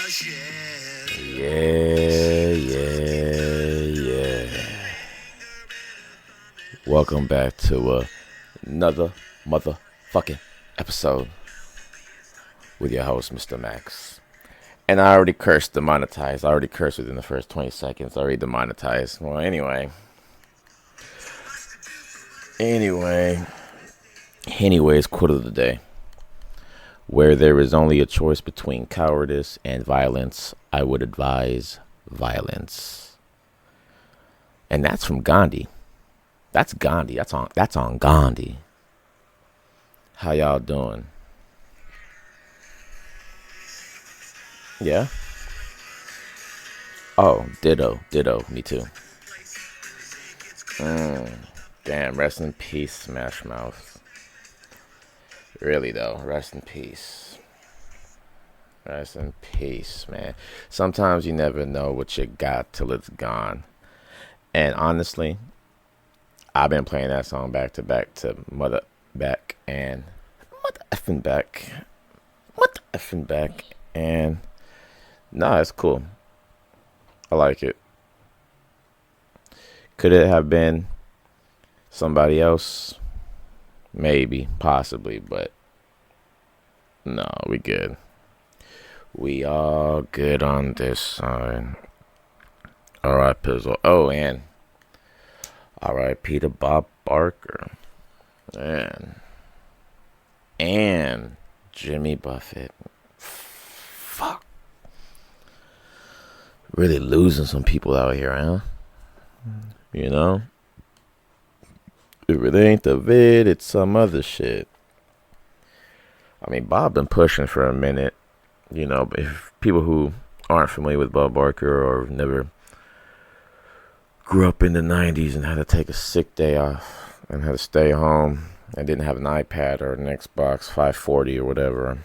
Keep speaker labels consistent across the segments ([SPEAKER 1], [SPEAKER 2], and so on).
[SPEAKER 1] Yeah. Welcome back to another motherfucking episode with your host, Mr. Max. And I already cursed demonetized. I already cursed within the first 20 seconds. I already demonetized. Well, anyways, quote of the day. Where there is only a choice between cowardice and violence, I would advise violence. And that's from Gandhi. That's Gandhi. That's on Gandhi. How y'all doing? Yeah? Oh, ditto. Me too. Damn, rest in peace, Smash Mouth. Really though, rest in peace. Rest in peace, man. Sometimes you never know what you got till it's gone. And honestly, I've been playing that song back to back to Mother Back and Mother effing back. And nah, it's cool. I like it. Could it have been somebody else? Maybe, possibly, but no, we good. We all good on this side. Alright, Pizzle. Oh, and R.I.P. to Bob Barker. And Jimmy Buffett. Fuck. Really losing some people out here, huh? You know? If it ain't the vid, it's some other shit. I mean, Bob been pushing for a minute. You know, if people who aren't familiar with Bob Barker or never grew up in the 90s and had to take a sick day off and had to stay home and didn't have an iPad or an Xbox 540 or whatever,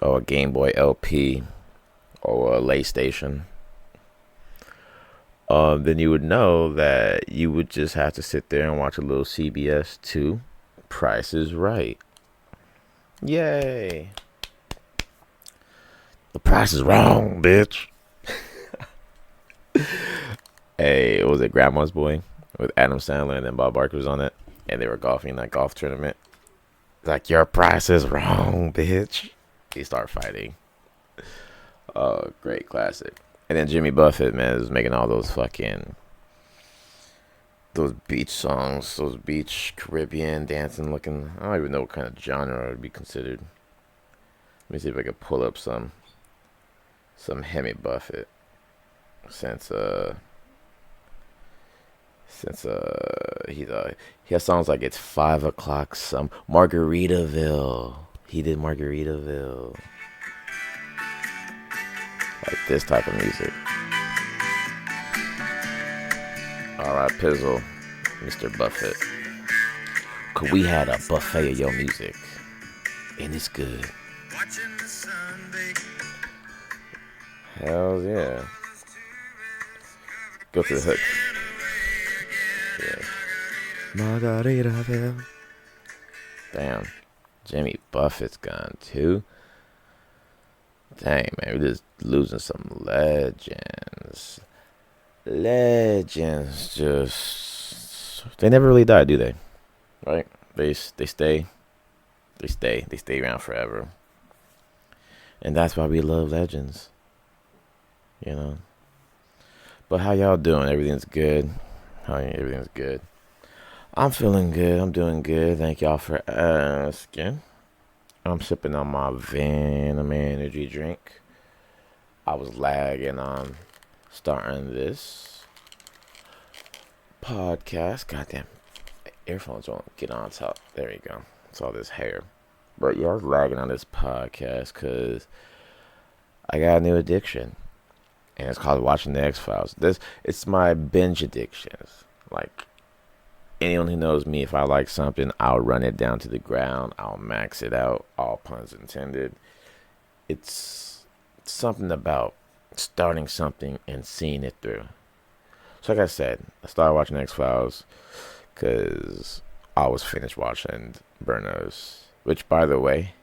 [SPEAKER 1] or a Game Boy LP or a PlayStation, then you would know that you would just have to sit there and watch a little CBS 2. Price is Right. Yay. The price is wrong, bitch. Hey, was it Grandma's Boy with Adam Sandler and then Bob Barker was on it, and they were golfing in that golf tournament. Like, your price is wrong, bitch. They start fighting. Oh, great classic. And then Jimmy Buffett, man, is making all those beach songs, those beach Caribbean dancing looking. I don't even know what kind of genre it would be considered. Let me see if I can pull up some Hemi Buffett since he has songs like It's 5 o'clock, some Margaritaville. He did Margaritaville. Like this type of music. Alright, Pizzle, Mr. Buffett. Cause we had a buffet of your music. And it's good. Hell yeah. Go to the hook. Yeah. Margaritaville. Damn. Jimmy Buffett's gone too. Dang, man, we're just losing some legends. Legends just... They never really die, do they? Right? They stay around forever. And that's why we love legends. You know? But how y'all doing? Everything's good? Everything's good. I'm feeling good. I'm doing good. Thank y'all for asking. I'm sipping on my Venom energy drink. I was lagging on starting this podcast. Goddamn, earphones won't get on top. There you go. It's all this hair. But yeah, I was lagging on this podcast because I got a new addiction. And it's called watching the X-Files. It's my binge addictions. Like, anyone who knows me, if I like something, I'll run it down to the ground. I'll max it out. All puns intended. It's something about starting something and seeing it through. So like I said, I started watching X-Files because I was finished watching Burnos. Which, by the way,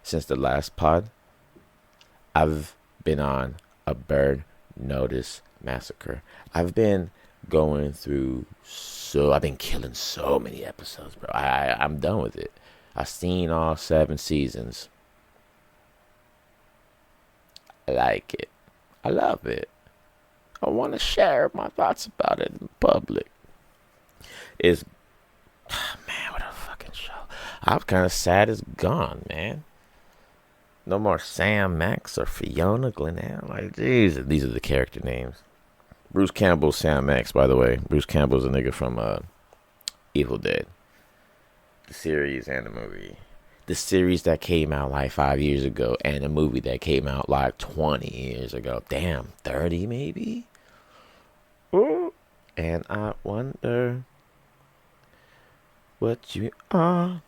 [SPEAKER 1] since the last pod, I've been on a bird notice massacre. I've been going through I've been killing so many episodes, bro. I'm done with it. I've seen all 7 seasons. I like it. I love it. I want to share my thoughts about it in public. It's man, what a fucking show. I'm kind of sad it's gone, man. No more Sam Max or Fiona Glenelg. Like, jeez, these are the character names. Bruce Campbell's Sam Max, by the way. Bruce Campbell's a nigga from Evil Dead. The series and the movie. The series that came out like 5 years ago and the movie that came out like 20 years ago. Damn, 30 maybe? Ooh. And I wonder what you are.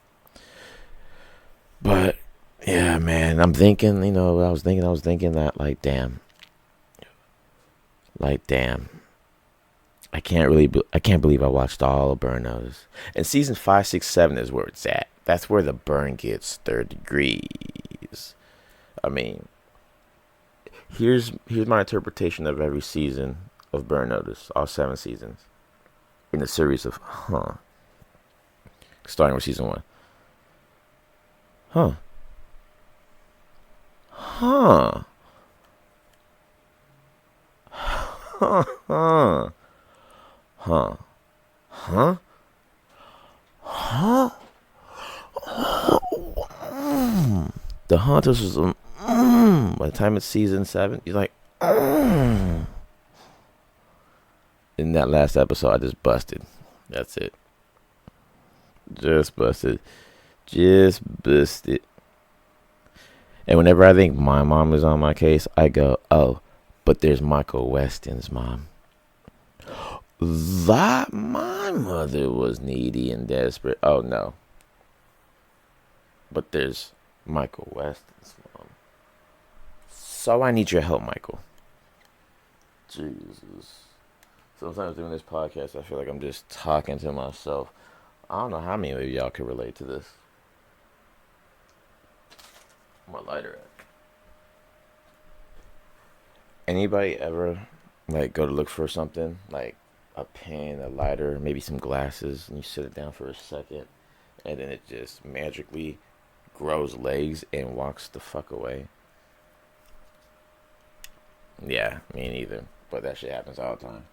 [SPEAKER 1] But yeah, man, I'm thinking, I was thinking that like damn. I can't believe I watched all of Burn Notice. And season 5, 6, 7 is where it's at. That's where the burn gets 3rd degrees. I mean, here's my interpretation of every season of Burn Notice, all 7 seasons. In the series of starting with season 1. Huh. Huh. Huh. Huh. Huh. Huh. Huh. The Hunters was by the time it's season 7, you're like in that last episode I just busted. That's it. Just busted. And whenever I think my mom is on my case, I go, oh, but there's Michael Weston's mom. That my mother was needy and desperate. Oh no. But there's Michael Weston's mom. So I need your help, Michael. Jesus. Sometimes doing this podcast, I feel like I'm just talking to myself. I don't know how many of y'all can relate to this. My lighter at? Anybody ever like go to look for something like a pen, a lighter, maybe some glasses, and you sit it down for a second, and then it just magically grows legs and walks the fuck away? Yeah, me neither. But that shit happens all the time.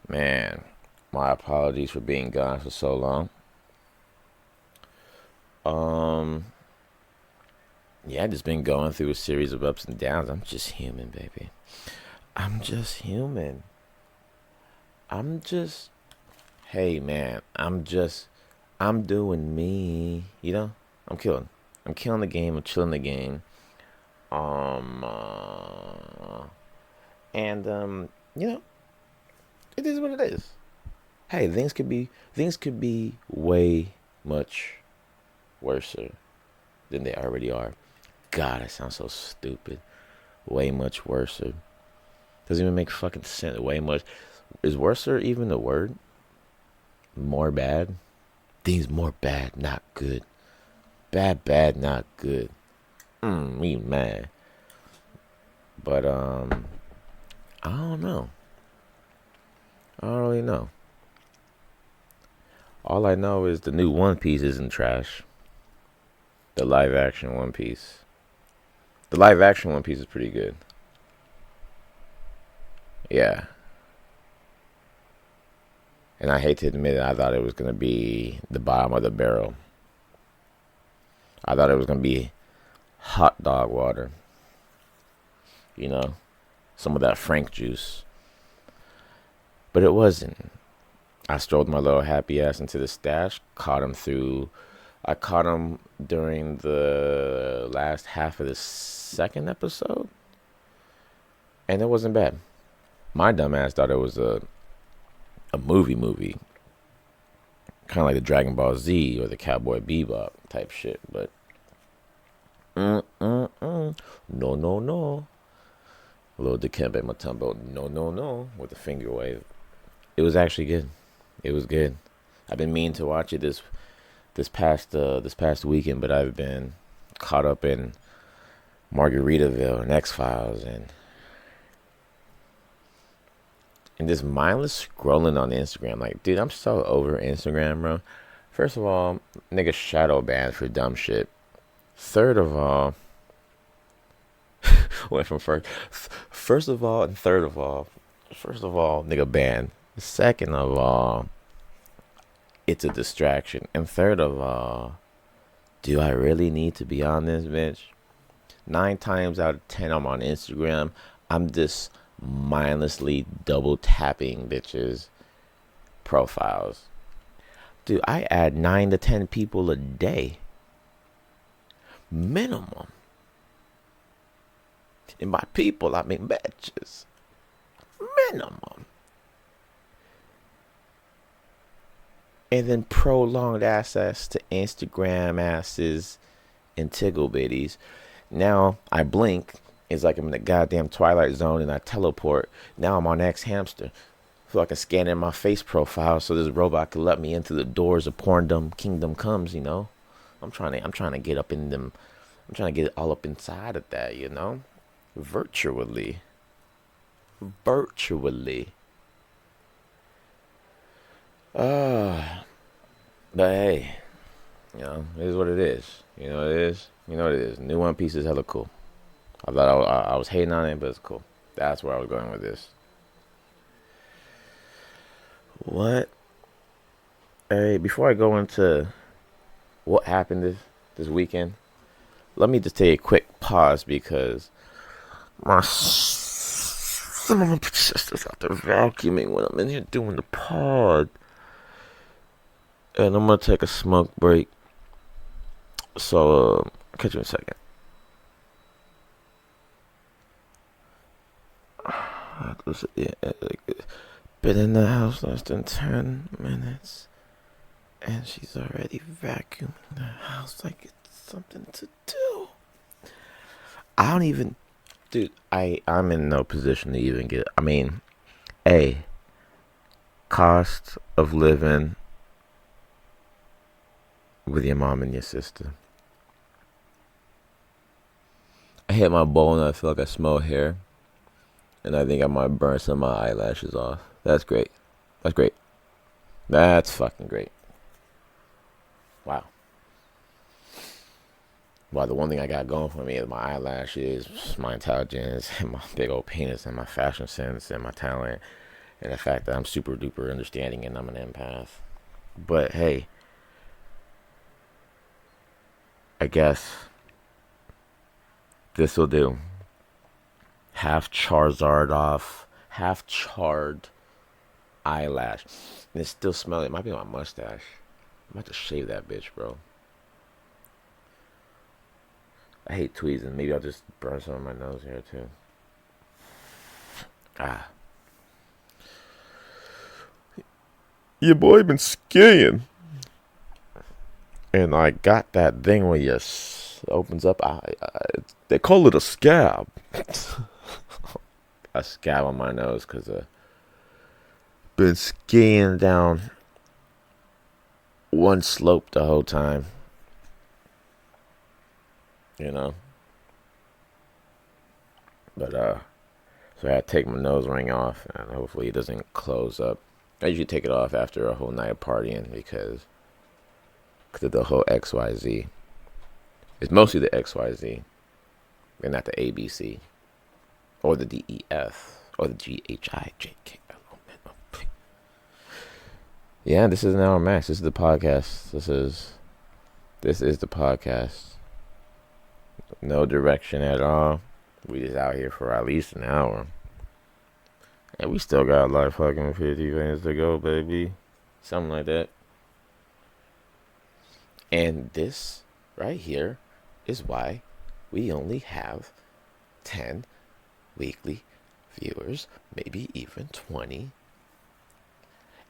[SPEAKER 1] Man, my apologies for being gone for so long. Yeah, I just been going through a series of ups and downs. I'm just human, baby. I'm just human. Hey, man, I'm doing me, I'm killing the game, I'm chilling the game. And it is what it is. Hey, things could be way much worse than they already are. God, I sound so stupid. Way much worse. Doesn't even make fucking sense. Way much. Is worser even a word? More bad? Things more bad, not good. Bad, not good. Me mad. But, I don't know. I don't really know. All I know is the new One Piece isn't trash. The live action One Piece. The live action One Piece is pretty good. Yeah. And I hate to admit it, I thought it was going to be the bottom of the barrel. I thought it was going to be hot dog water. Some of that Frank juice. But it wasn't. I strolled my little happy ass into the stash, I caught him during the last half of the 2nd episode, and it wasn't bad. My dumb ass thought it was a movie, kind of like the Dragon Ball Z or the Cowboy Bebop type shit, but no. A little Dikembe Mutombo, no, with the finger wave. It was actually good. It was good. I've been meaning to watch it this past weekend, but I've been caught up in Margaritaville and X-Files and just mindless scrolling on Instagram. Like, dude, I'm so over Instagram, bro. First of all, nigga shadow banned for dumb shit. Third of all, went from first of all and third of all. First of all, nigga banned. Second of all, it's a distraction. And third of all, do I really need to be on this bitch? 9 times out of 10, I'm on Instagram. I'm just mindlessly double tapping bitches' profiles. Dude, I add 9 to 10 people a day. Minimum. And by people, I mean bitches. Minimum. And then prolonged access to Instagram asses and tickle bitties. Now I blink. It's like I'm in the goddamn Twilight Zone and I teleport. Now I'm on X Hamster. So I can scan in my face profile so this robot can let me into the doors of porndom kingdom comes, you know. I'm trying to get up in them. I'm trying to get all up inside of that, you know. Virtually. But hey, you know, it is what it is. You know what it is. You know what it is. New One Piece is hella cool. I thought I was hating on it, but it's cool. That's where I was going with this. What? Hey, before I go into what happened this weekend, let me just take a quick pause because my son of a sister's out there vacuuming when I'm in here doing the pod. And I'm gonna take a smoke break. So, catch you in a second. Been in the house less than 10 minutes. And she's already vacuuming the house like it's something to do. I don't even... Dude, I'm in no position to even get... I mean, cost of living with your mom and your sister. I hit my bowl and I feel like I smell hair. And I think I might burn some of my eyelashes off. That's great. That's fucking great. Wow. Well, the one thing I got going for me is my eyelashes, my intelligence, and my big old penis, and my fashion sense, and my talent, and the fact that I'm super duper understanding and I'm an empath. But hey, I guess this will do. Half Charizard off, half charred eyelash. And it still smells. It might be my mustache. I'm about to shave that bitch, bro. I hate tweezing. Maybe I'll just burn some of my nose hair too. Your boy been skiing. And I got that thing where you opens up. They call it a scab. A scab on my nose because been skiing down one slope the whole time. You know? But, so I had to take my nose ring off and hopefully it doesn't close up. I usually take it off after a whole night of partying because of the whole XYZ. It's mostly the XYZ and not the ABC or the DEF or the GHIJK. Yeah, this is an Hour MaXX. This is the podcast. This is the podcast. No direction at all. We just out here for at least an hour. And we still got like fucking 50 minutes to go, baby. Something like that. And this right here is why we only have 10 weekly viewers, maybe even 20.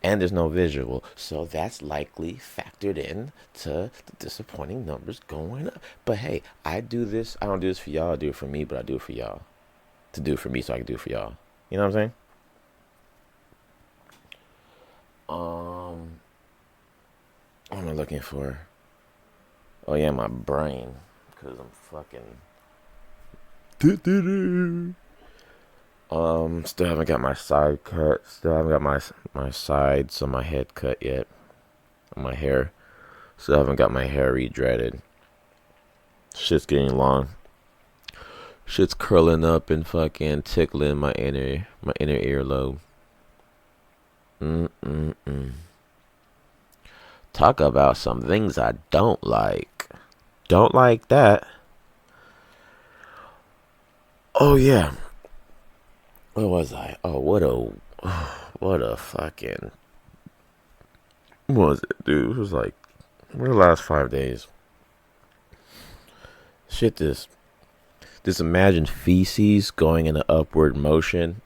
[SPEAKER 1] And there's no visual, so that's likely factored in to the disappointing numbers going up. But hey, I do this. I don't do this for y'all. I do it for me, but I do it for y'all. To do it for me so I can do it for y'all. You know what I'm saying? What am I looking for? Oh yeah, my brain. Because I'm fucking Still haven't got my side cut. Still haven't got my sides on my head cut yet. On my hair. Still haven't got my hair re-dreaded. Shit's getting long. Shit's curling up and fucking tickling my inner earlobe. Mm-mm-mm. Talk about some things I don't like. Don't like that. Oh yeah. Where was I? Oh, what a fucking, what was it, dude? It was like, the last 5 days. Shit, this imagined feces going in an upward motion,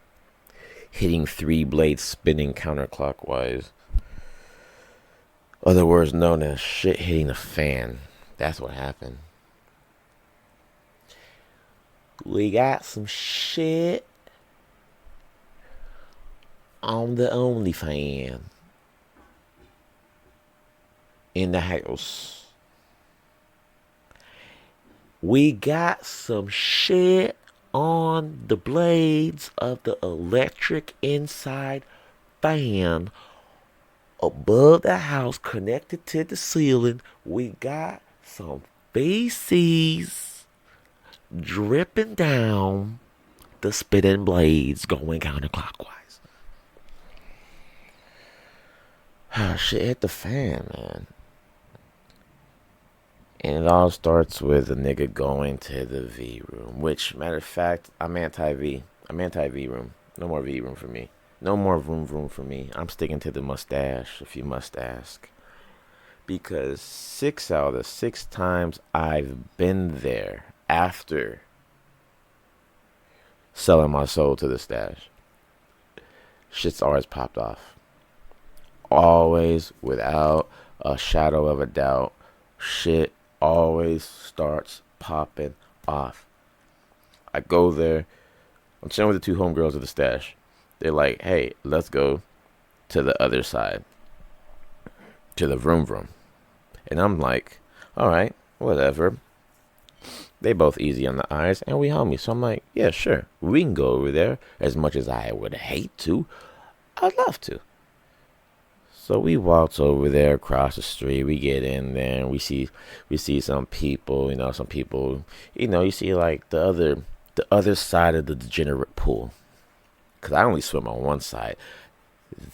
[SPEAKER 1] hitting 3 blades spinning counterclockwise. Other words known as shit hitting a fan. That's what happened. We got some shit on the OnlyFans in the house. We got some shit on the blades of the electric inside fan above the house connected to the ceiling. We got some feces dripping down the spinning blades going counterclockwise. Shit hit the fan, man. And it all starts with a nigga going to the V room. Which, matter of fact, I'm anti-V. I'm anti-V room. No more V room for me. No more room for me. I'm sticking to the mustache, if you must ask. Because 6 out of the 6 times I've been there after selling my soul to the stash, shit's always popped off. Always, without a shadow of a doubt, shit always starts popping off. I go there. I'm chilling with the 2 homegirls at the stash. They're like, hey, let's go to the other side, to the vroom. And I'm like, alright, whatever. They both easy on the eyes, and we homies. So I'm like, yeah, sure. We can go over there. As much as I would hate to, I'd love to. So we walked over there across the street. We get in there and we see some people, some people, you see like the other side of the degenerate pool. Cause I only swim on one side.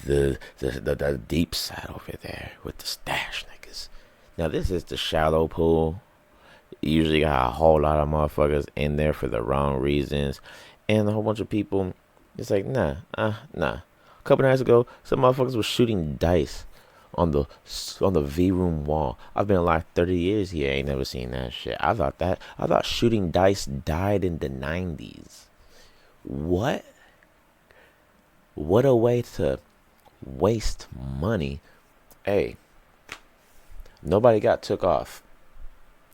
[SPEAKER 1] The deep side over there with the stash niggas. Now this is the shallow pool. You usually got a whole lot of motherfuckers in there for the wrong reasons. And a whole bunch of people, it's like, nah. A couple nights ago, some motherfuckers was shooting dice on the V room wall. I've been alive 30 years here. I ain't never seen that shit. I thought shooting dice died in the 90s. What? What a way to waste money. Hey, nobody got took off.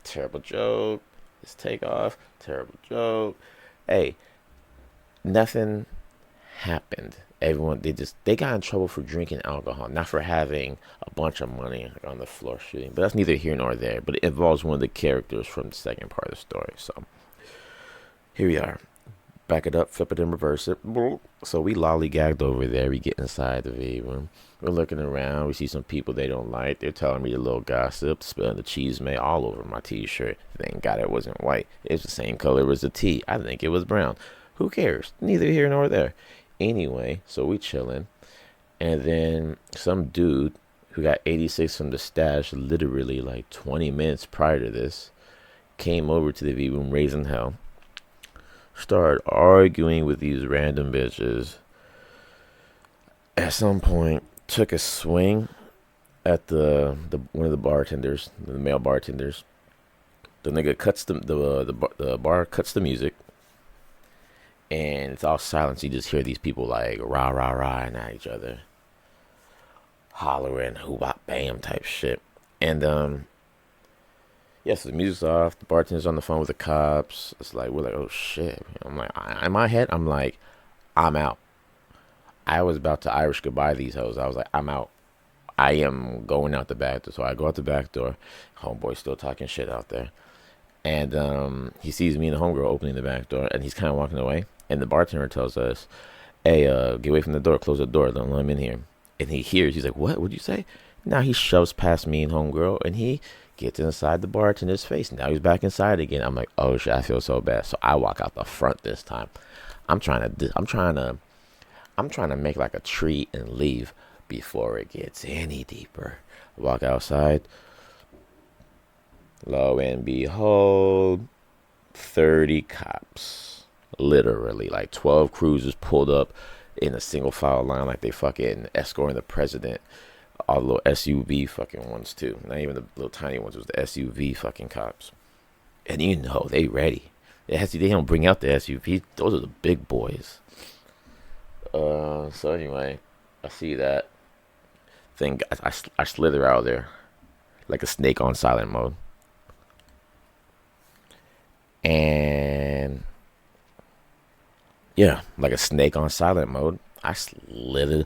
[SPEAKER 1] Terrible joke. It's take off. Terrible joke. Hey, nothing happened. Everyone, they got in trouble for drinking alcohol, not for having a bunch of money on the floor shooting. But that's neither here nor there. But it involves one of the characters from the second part of the story. So here we are. Back it up, flip it and reverse it. So we lollygagged over there. We get inside the V room. We're looking around. We see some people they don't like. They're telling me a little gossip, spilling the cheese may all over my t-shirt. Thank God it wasn't white. It's the same color as the tea. I think it was brown. Who cares? Neither here nor there. Anyway, so we chilling. And then some dude who got 86 from the stash literally like 20 minutes prior to this came over to the V room raising hell. Started arguing with these random bitches. At some point, took a swing at the one of the bartenders, the male bartenders. The nigga cuts the bar cuts the music, and it's all silence. You just hear these people like rah rah rah at each other, hollering, who bop bam type shit. And so the music's off. The bartender's on the phone with the cops. It's like we're like, oh shit. I'm like, in my head, I'm like, I'm out. I was about to Irish goodbye these hoes. I was like, I'm out. I am going out the back door. So I go out the back door. Homeboy's still talking shit out there. And he sees me and the homegirl opening the back door, and he's kind of walking away. And the bartender tells us, "Hey, get away from the door. Close the door. Don't let him in here." And he hears. He's like, "What? What'd you say?" Now he shoves past me and homegirl, and he gets inside the bartender's face. Now he's back inside again. I'm like, "Oh shit, I feel so bad." So I walk out the front this time. I'm trying to make like a tree and leave before it gets any deeper. Walk outside. Lo and behold, 30 cops. Literally, like 12 cruisers pulled up in a single file line like they fucking escorting the president. All the little SUV fucking ones too. Not even the little tiny ones. It was the SUV fucking cops. And you know, they ready. They don't bring out the SUV. Those are the big boys. So anyway, I see that thing. I slither out of there like a snake on silent mode. And yeah, like a snake on silent mode, I slithered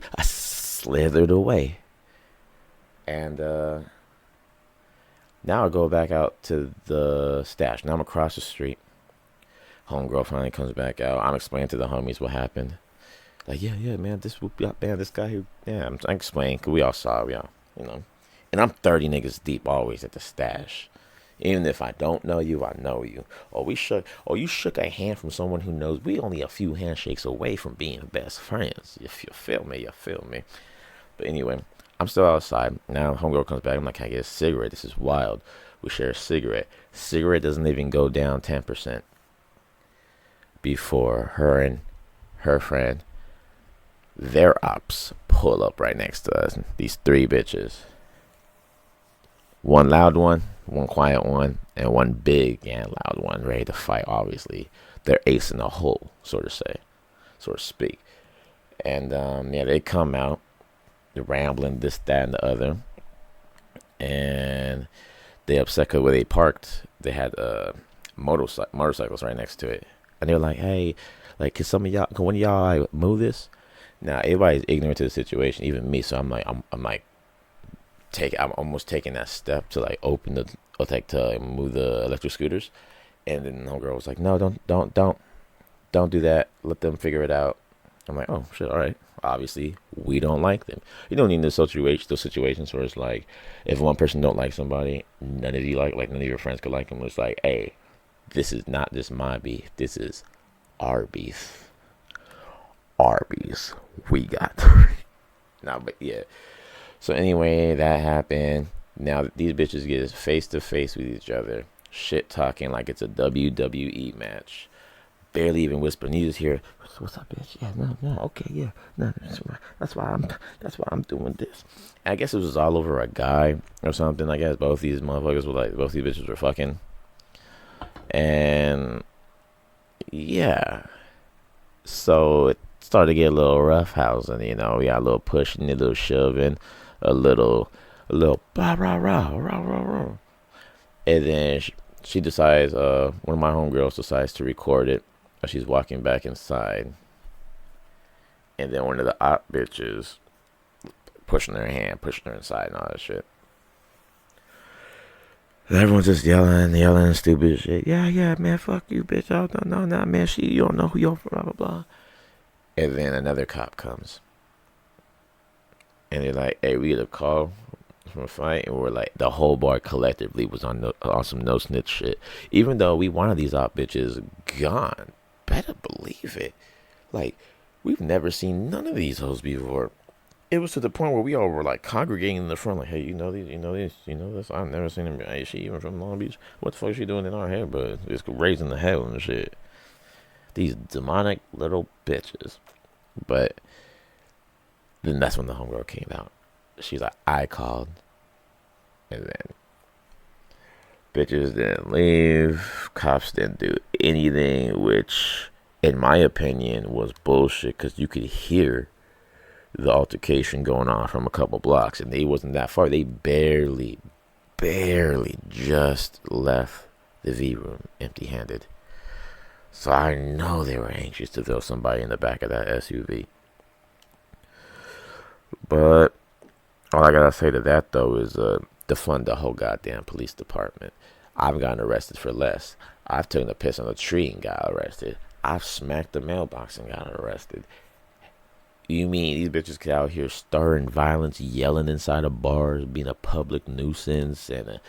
[SPEAKER 1] away. And now I go back out to the stash. Now I'm across the street. Homegirl finally comes back out. I'm explaining to the homies what happened. Like, yeah, man, this guy who, yeah, I'm explaining, cause we all saw, you know. And I'm 30 niggas deep always at the stash. Even if I don't know you, I know you. You shook a hand from someone who knows. We only a few handshakes away from being best friends. If you feel me. But anyway, I'm still outside. Now homegirl comes back. I'm like, can I get a cigarette? This is wild. We share a cigarette. Cigarette doesn't even go down 10% before her and her friend, their ops, pull up right next to us. These three bitches. One loud one, one quiet one, and one big and loud one, ready to fight, obviously. They're ace in the hole, so to speak. And they come out, they're rambling this, that, and the other. And they upset because where they parked, they had motorcycles right next to it. And they're like, hey, like, can one of y'all like, move this? Now, everybody's ignorant to the situation, even me, so I'm almost taking that step to like open to move the electric scooters, and then the girl was like, "No, don't do that. Let them figure it out." I'm like, "Oh shit, all right." Obviously, we don't like them. You don't need those situations where it's like, if one person don't like somebody, none of you like none of your friends could like them. It's like, hey, this is not just my beef. This is our beef. Our beef. We got. Nah, but yeah. So anyway, that happened. Now these bitches get face to face with each other, shit talking like it's a WWE match. Barely even whispering. You just hear, "What's up, bitch? Yeah, no, okay, yeah, no, that's why I'm doing this." And I guess it was all over a guy or something. I guess both these bitches were fucking, and yeah. So it started to get a little rough housing. You know, we got a little pushing, a little shoving. A little blah rah rah rah rah rah, and then she decides. One of my homegirls decides to record it as she's walking back inside, and then one of the op bitches pushing her inside and all that shit. And everyone's just yelling stupid shit. Yeah, man, fuck you, bitch. Oh, no, man, you don't know who you're, blah blah blah. And then another cop comes. And they're like, hey, we get a call from a fight. And we're like, the whole bar collectively was on some no snitch shit. Even though we wanted these op bitches gone. Better believe it. Like, we've never seen none of these hoes before. It was to the point where we all were like congregating in the front. Like, hey, you know this? I've never seen him. Hey, she even from Long Beach? What the fuck is she doing in our hair? But it's raising the hell and shit. These demonic little bitches. But then that's when the homegirl came out. She's like, I called. And then bitches didn't leave. Cops didn't do anything, which, in my opinion, was bullshit. Because you could hear the altercation going on from a couple blocks. And they wasn't that far. They barely just left the V room empty-handed. So I know they were anxious to throw somebody in the back of that SUV. But all I gotta say to that though is defund the whole goddamn police department. I've gotten arrested for less. I've taken a piss on a tree and got arrested. I've smacked the mailbox and got arrested. You mean these bitches get out here stirring violence, yelling inside of bars, being a public nuisance, and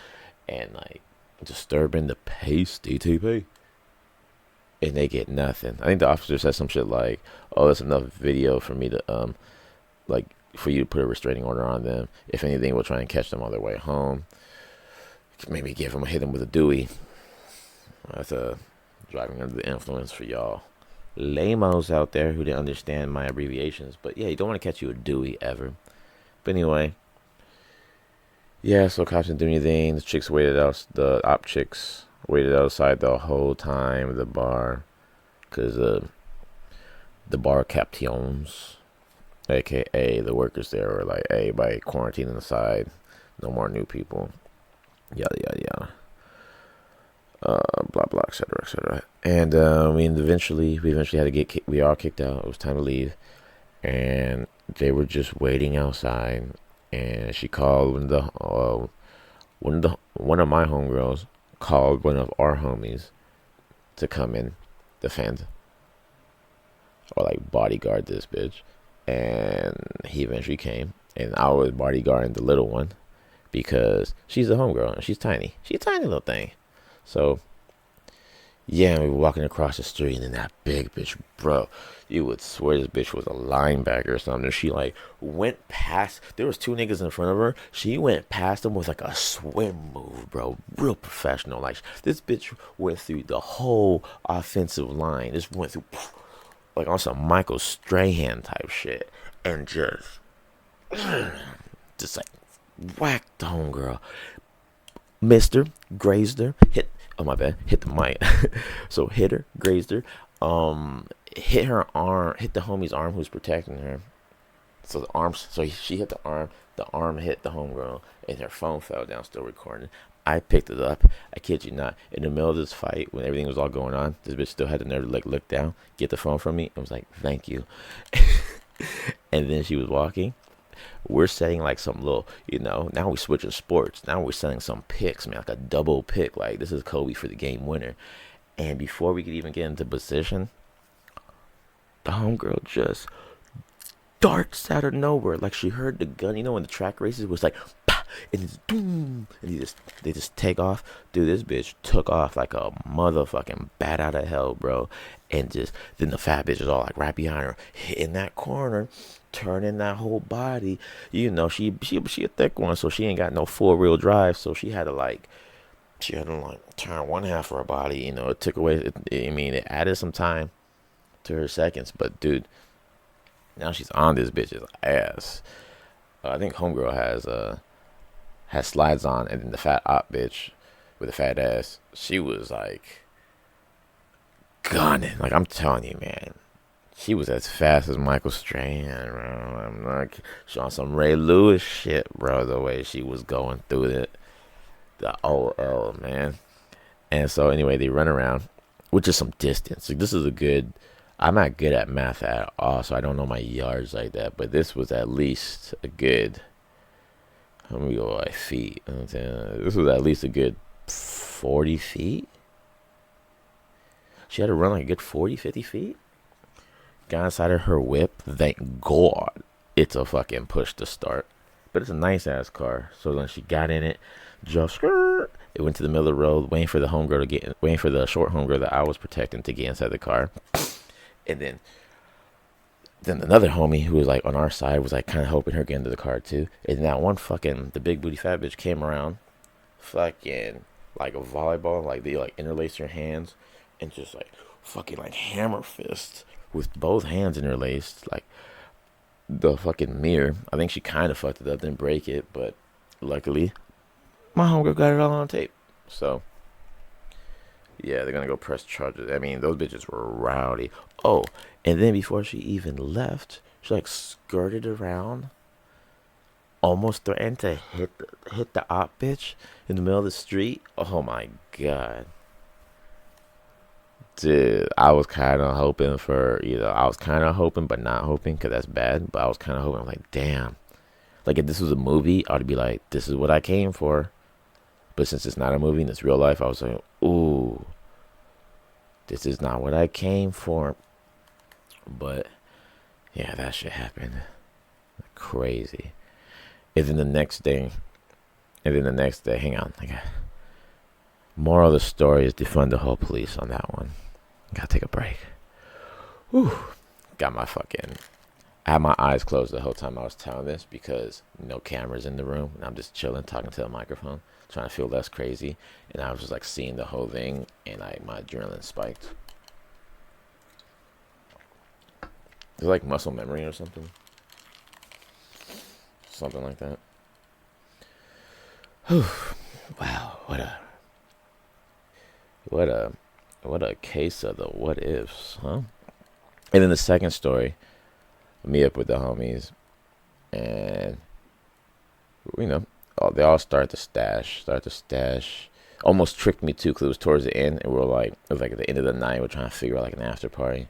[SPEAKER 1] like disturbing the peace, DTP, and they get nothing? I think the officer said some shit like, "Oh, that's enough video for me to like for you to put a restraining order on them. If anything, we'll try and catch them on their way home. Maybe hit them with a Dewey." That's driving under the influence for y'all lamos out there who didn't understand my abbreviations. But yeah, you don't want to catch you a Dewey ever. But anyway, yeah, so cops didn't do anything. The op chicks waited outside the whole time of the bar. Because the bar captains, aka the workers there, were like, hey, by quarantining inside, no more new people. Yada, yada, yada. Blah blah, etc., etc. And we eventually had to we all kicked out. It was time to leave, and they were just waiting outside. And she called one of my homegirls called one of our homies to come and defend or like bodyguard this bitch. And he eventually came, and I was bodyguarding the little one because she's a homegirl and she's tiny. She's a tiny little thing. So, yeah, we were walking across the street, and then that big bitch, bro, you would swear this bitch was a linebacker or something. She, like, went past, there was two niggas in front of her. She went past them with, like, a swim move, bro. Real professional. Like, this bitch went through the whole offensive line. Just went through, like, on some Michael Strahan type shit. And just like, whacked the homegirl. Missed her, grazed her, hit the mic. So hit her, grazed her, hit her arm, hit the homie's arm who's protecting her. So she hit the arm hit the homegirl, and her phone fell down, still recording. I picked it up, I kid you not, in the middle of this fight, when everything was all going on, this bitch still had the nerve to like look down, get the phone from me, and was like, thank you. And then she was walking. We're setting like some little, now we switching sports. Now we're setting some picks, man, like a double pick. Like, this is Kobe for the game winner. And before we could even get into position, the homegirl just darts out of nowhere. Like, she heard the gun. When the track races, it was like, pah, and it's boom. And they just take off. Dude, this bitch took off like a motherfucking bat out of hell, bro. And then the fat bitch is all like right behind her, hitting that corner, turning that whole body. She a thick one, so she ain't got no 4-wheel drive, so she had to turn one half of her body. It took away. It added some time to her seconds, but dude, now she's on this bitch's ass. I think homegirl has slides on, and then the fat op bitch with a fat ass, she was like gunning. Like, I'm telling you, man. She was as fast as Michael Strahan, bro. I'm like showing some Ray Lewis shit, bro. The way she was going through the OL, man. And so anyway, they run around, which is some distance. Like, this is I'm not good at math at all, so I don't know my yards like that. But this was at least a good, let me go by feet. This was at least a good 40 feet. She had to run like a good 40, 50 feet. Got inside of her whip. Thank God it's a fucking push to start. But it's a nice ass car. So then she got in it, drove skirt. It went to the middle of the road, waiting for the short homegirl that I was protecting to get inside the car. And then another homie who was like on our side was like kind of helping her get into the car too. And that one the big booty fat bitch came around, fucking like a volleyball, like they like interlace your hands and just like fucking like hammer fist with both hands interlaced, like the fucking mirror. I think she kind of fucked it up, didn't break it, but luckily my homegirl got it all on tape. So yeah, they're gonna go press charges. Those bitches were rowdy. Oh, and then before she even left, she like skirted around, almost threatened to hit the op bitch in the middle of the street. Oh my god. Dude, I was kind of hoping but not hoping, because that's bad. But I was kind of hoping, like, damn. Like, if this was a movie, I'd be like, this is what I came for. But since it's not a movie and it's real life, I was like, ooh, this is not what I came for. But yeah, that shit happened. Crazy. And then the next day, hang on. Moral of the story is defund the whole police on that one. Gotta take a break. Whew. I had my eyes closed the whole time I was telling this because no cameras in the room. And I'm just chilling, talking to the microphone, trying to feel less crazy. And I was just like seeing the whole thing, and my adrenaline spiked. It's like muscle memory or something. Something like that. Whew. Wow, what a case of the what ifs, huh? And then the second story, meet up with the homies, and they all start to stash. Almost tricked me too, because it was towards the end, and it was like at the end of the night. We're trying to figure out like an after party,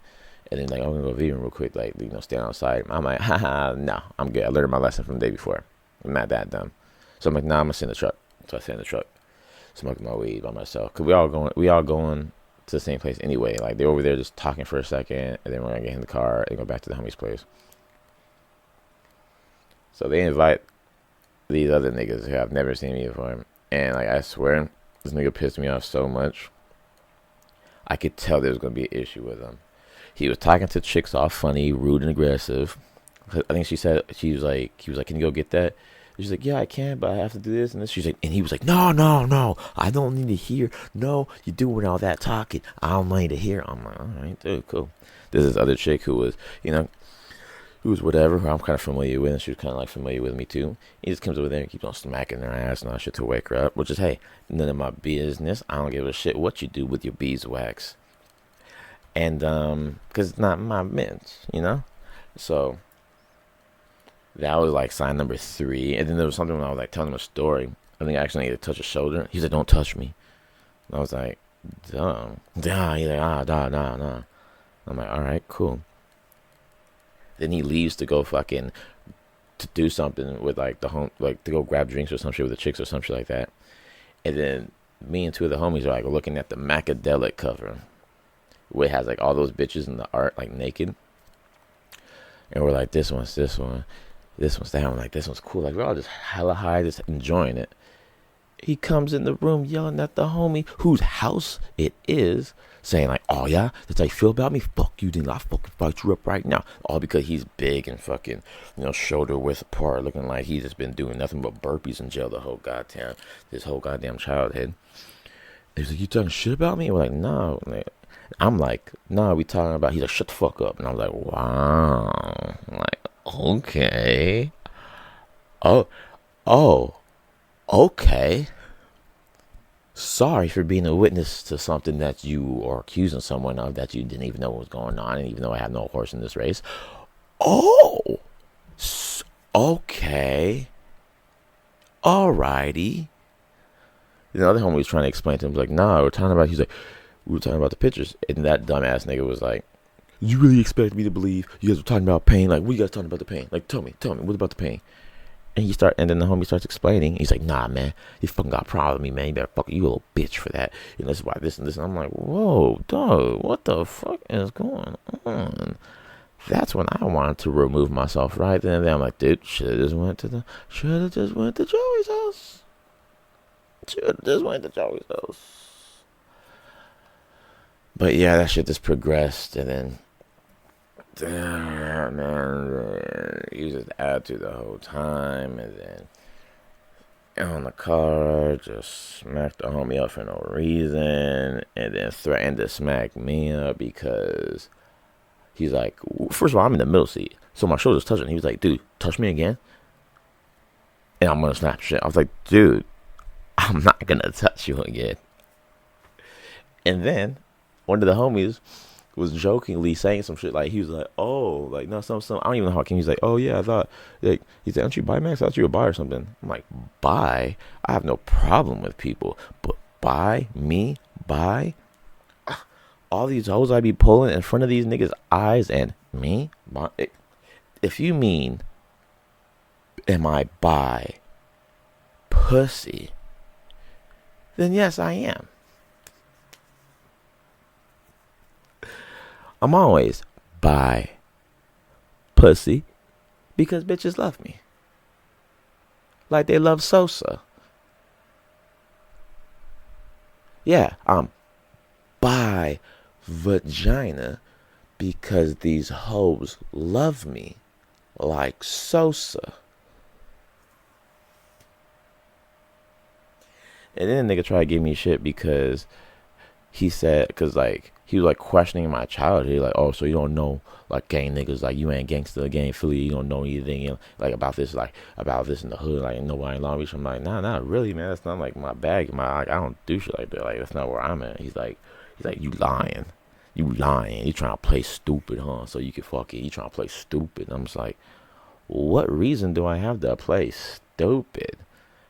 [SPEAKER 1] and then like, I'm gonna go vegan real quick, like, stand outside. I'm like, haha, no, I'm good. I learned my lesson from the day before. I'm not that dumb. So I'm like, nah, I'm gonna sit in the truck. So I sit in the truck, smoking my weed by myself, cause we all going to the same place anyway. Like, they're over there just talking for a second, and then we're gonna get in the car and go back to the homie's place. So they invite these other niggas who I've never seen me before, and like, I swear, this nigga pissed me off so much. I could tell there was gonna be an issue with him. He was talking to chicks all funny, rude, and aggressive. I think he was like, can you go get that? She's like, yeah, I can, but I have to do this and this. And he was like, no, I don't need to hear. No, you're doing all that talking. I don't need to hear. I'm like, all right, dude, cool. There's this other chick who was, whatever, who I'm kind of familiar with, and she was kind of like familiar with me too. He just comes over there and keeps on smacking her ass and all shit to wake her up, which is, hey, none of my business. I don't give a shit what you do with your beeswax. And, because it's not my bitch, So, that was like sign number 3. And then there was something when I was like telling him a story. I think I actually needed to touch his shoulder. He said, don't touch me. And I was like, dumb. He's like, nah. I'm like, all right, cool. Then he leaves to go to do something with like the home, like to go grab drinks or some shit with the chicks or some shit like that. And then me and two of the homies are like looking at the Macadelic cover, where it has like all those bitches in the art like naked. And we're like, this one's that one. Like, this one's cool. Like, we're all just hella high, just enjoying it. He comes in the room yelling at the homie whose house it is, saying like, oh yeah, that's how you feel about me? Fuck you, then I'll fucking fight you up right now. All because he's big and fucking, shoulder width apart, looking like he's just been doing nothing but burpees in jail this whole goddamn childhood. He's like, you talking shit about me? We're like, no. I'm like, no, we talking about. He's like, shut the fuck up. And I was like, wow. I'm like, okay. Oh, okay. Sorry for being a witness to something that you are accusing someone of that you didn't even know what was going on, and even though I have no horse in this race. Oh, okay. Alrighty. The other homie was trying to explain to him, like, nah, we were talking about the pictures. And that dumbass nigga was like, you really expect me to believe you guys were talking about pain? Like, what you guys talking about the pain? Like, tell me, what about the pain? And then the homie starts explaining. He's like, nah, man, you fucking got a problem with me, man. You better fuck you, little bitch, for that. This is why this and this. And I'm like, whoa, dog, what the fuck is going on? That's when I wanted to remove myself right then and there. I'm like, dude, should have just went to Joey's house. But yeah, that shit just progressed, and then, damn, man, he just attitude the whole time, and then on the car, just smacked the homie up for no reason, and then threatened to smack me up because he's like, first of all, I'm in the middle seat, so my shoulder's touching. He was like, dude, touch me again, and I'm gonna snap shit. I was like, dude, I'm not gonna touch you again. And then one of the homies was jokingly saying some shit, like, he was like, oh, like, no, some, I don't even know how it came. He's like, oh yeah, I thought, like, he said, aren't you bi, Max? I thought you were bi or something. I'm like, bi? I have no problem with people, but bi? Me? Bi? All these hoes I be pulling in front of these niggas' eyes, and me? Bi? If you mean, am I bi? Pussy. then yes, I am. I'm always bi pussy because bitches love me. Like they love Sosa. Yeah, I'm bi vagina because these hoes love me like Sosa. And then a nigga try to give me shit because he said, because like he was like questioning my childhood, like, oh, so you don't know like gang niggas, like you ain't gangster, gang Philly, you don't know anything, you know, like about this in the hood, like nobody in Long Beach. I'm like, nah, not really, man. That's not like my bag. Like, I don't do shit like that. Like that's not where I'm at. He's like, you lying. You lying. You trying to play stupid, huh? So you can fuck it. You trying to play stupid. I'm just like, what reason do I have to play stupid?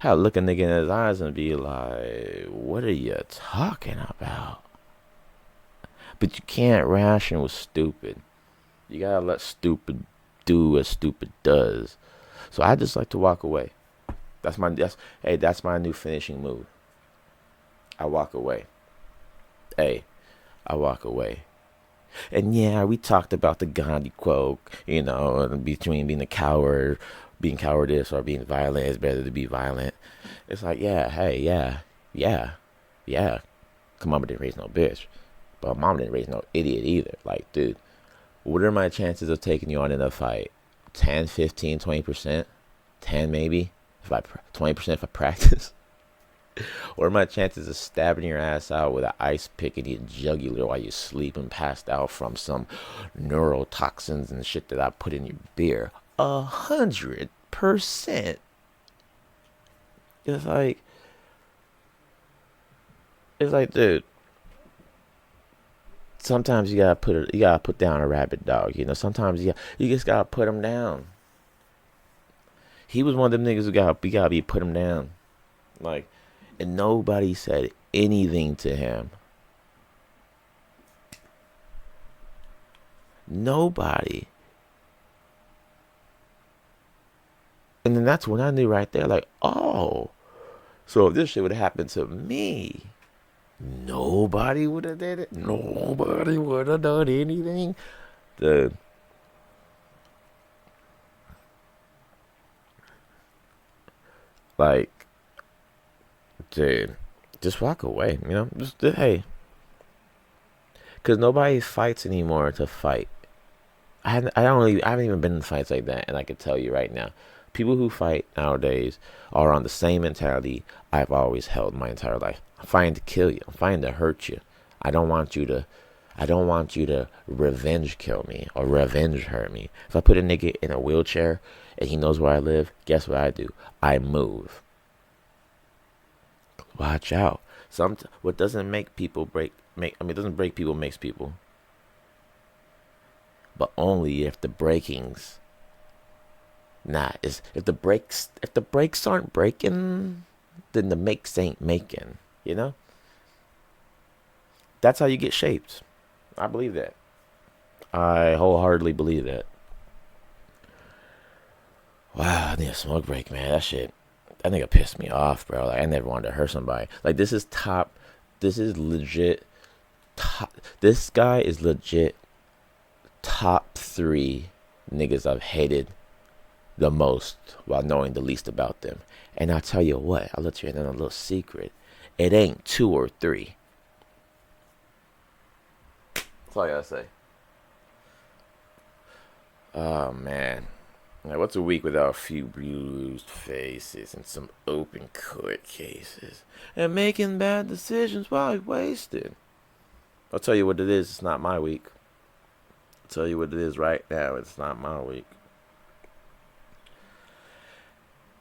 [SPEAKER 1] I look a nigga in his eyes and be like, what are you talking about? But you can't ration with stupid. You gotta let stupid do what stupid does. So I just like to walk away. That's my new finishing move. I walk away. Hey, I walk away. And yeah, we talked about the Gandhi quote, between being a coward, being cowardice, or being violent. It's better to be violent. It's like, yeah, hey, yeah. Cause mama didn't raise no bitch. But mama didn't raise no idiot either. Like, dude, what are my chances of taking you on in a fight? 10, 15, 20%? 10 maybe? 20% if I practice? What are my chances of stabbing your ass out with an ice pick in your jugular while you sleep and passed out from some neurotoxins and shit that I put in your beer? 100%. It's like, dude. Sometimes you gotta put down a rabid dog. Sometimes you just gotta put him down. He was one of them niggas who gotta be put him down. Like, and nobody said anything to him. Nobody. And then that's when I knew right there, like, oh, so if this shit would have happened to me, nobody would have did it. Nobody would have done anything. Dude. Like, dude, just walk away, Just, hey. Because nobody fights anymore to fight. I haven't even been in fights like that, and I can tell you right now, people who fight nowadays are on the same mentality I've always held my entire life. I'm fighting to kill you. I'm fighting to hurt you. I don't want you to revenge kill me or revenge hurt me. If I put a nigga in a wheelchair and he knows where I live, guess what I do? I move. Watch out. What doesn't make people it doesn't break people, makes people. But only if the breakings if the brakes aren't breaking, then the makes ain't making, That's how you get shaped. I believe that. I wholeheartedly believe that. Wow, I need a smoke break, man. That nigga pissed me off, bro. Like, I never wanted to hurt somebody. Like, this is legit this guy is legit top 3 niggas I've hated the most while knowing the least about them. And I'll tell you what, I'll let you in on a little secret. It ain't 2 or 3. That's all I gotta say. Oh, man. Like, what's a week without a few bruised faces and some open court cases? And making bad decisions while wasted. I'll tell you what it is, it's not my week. I'll tell you what it is right now, it's not my week.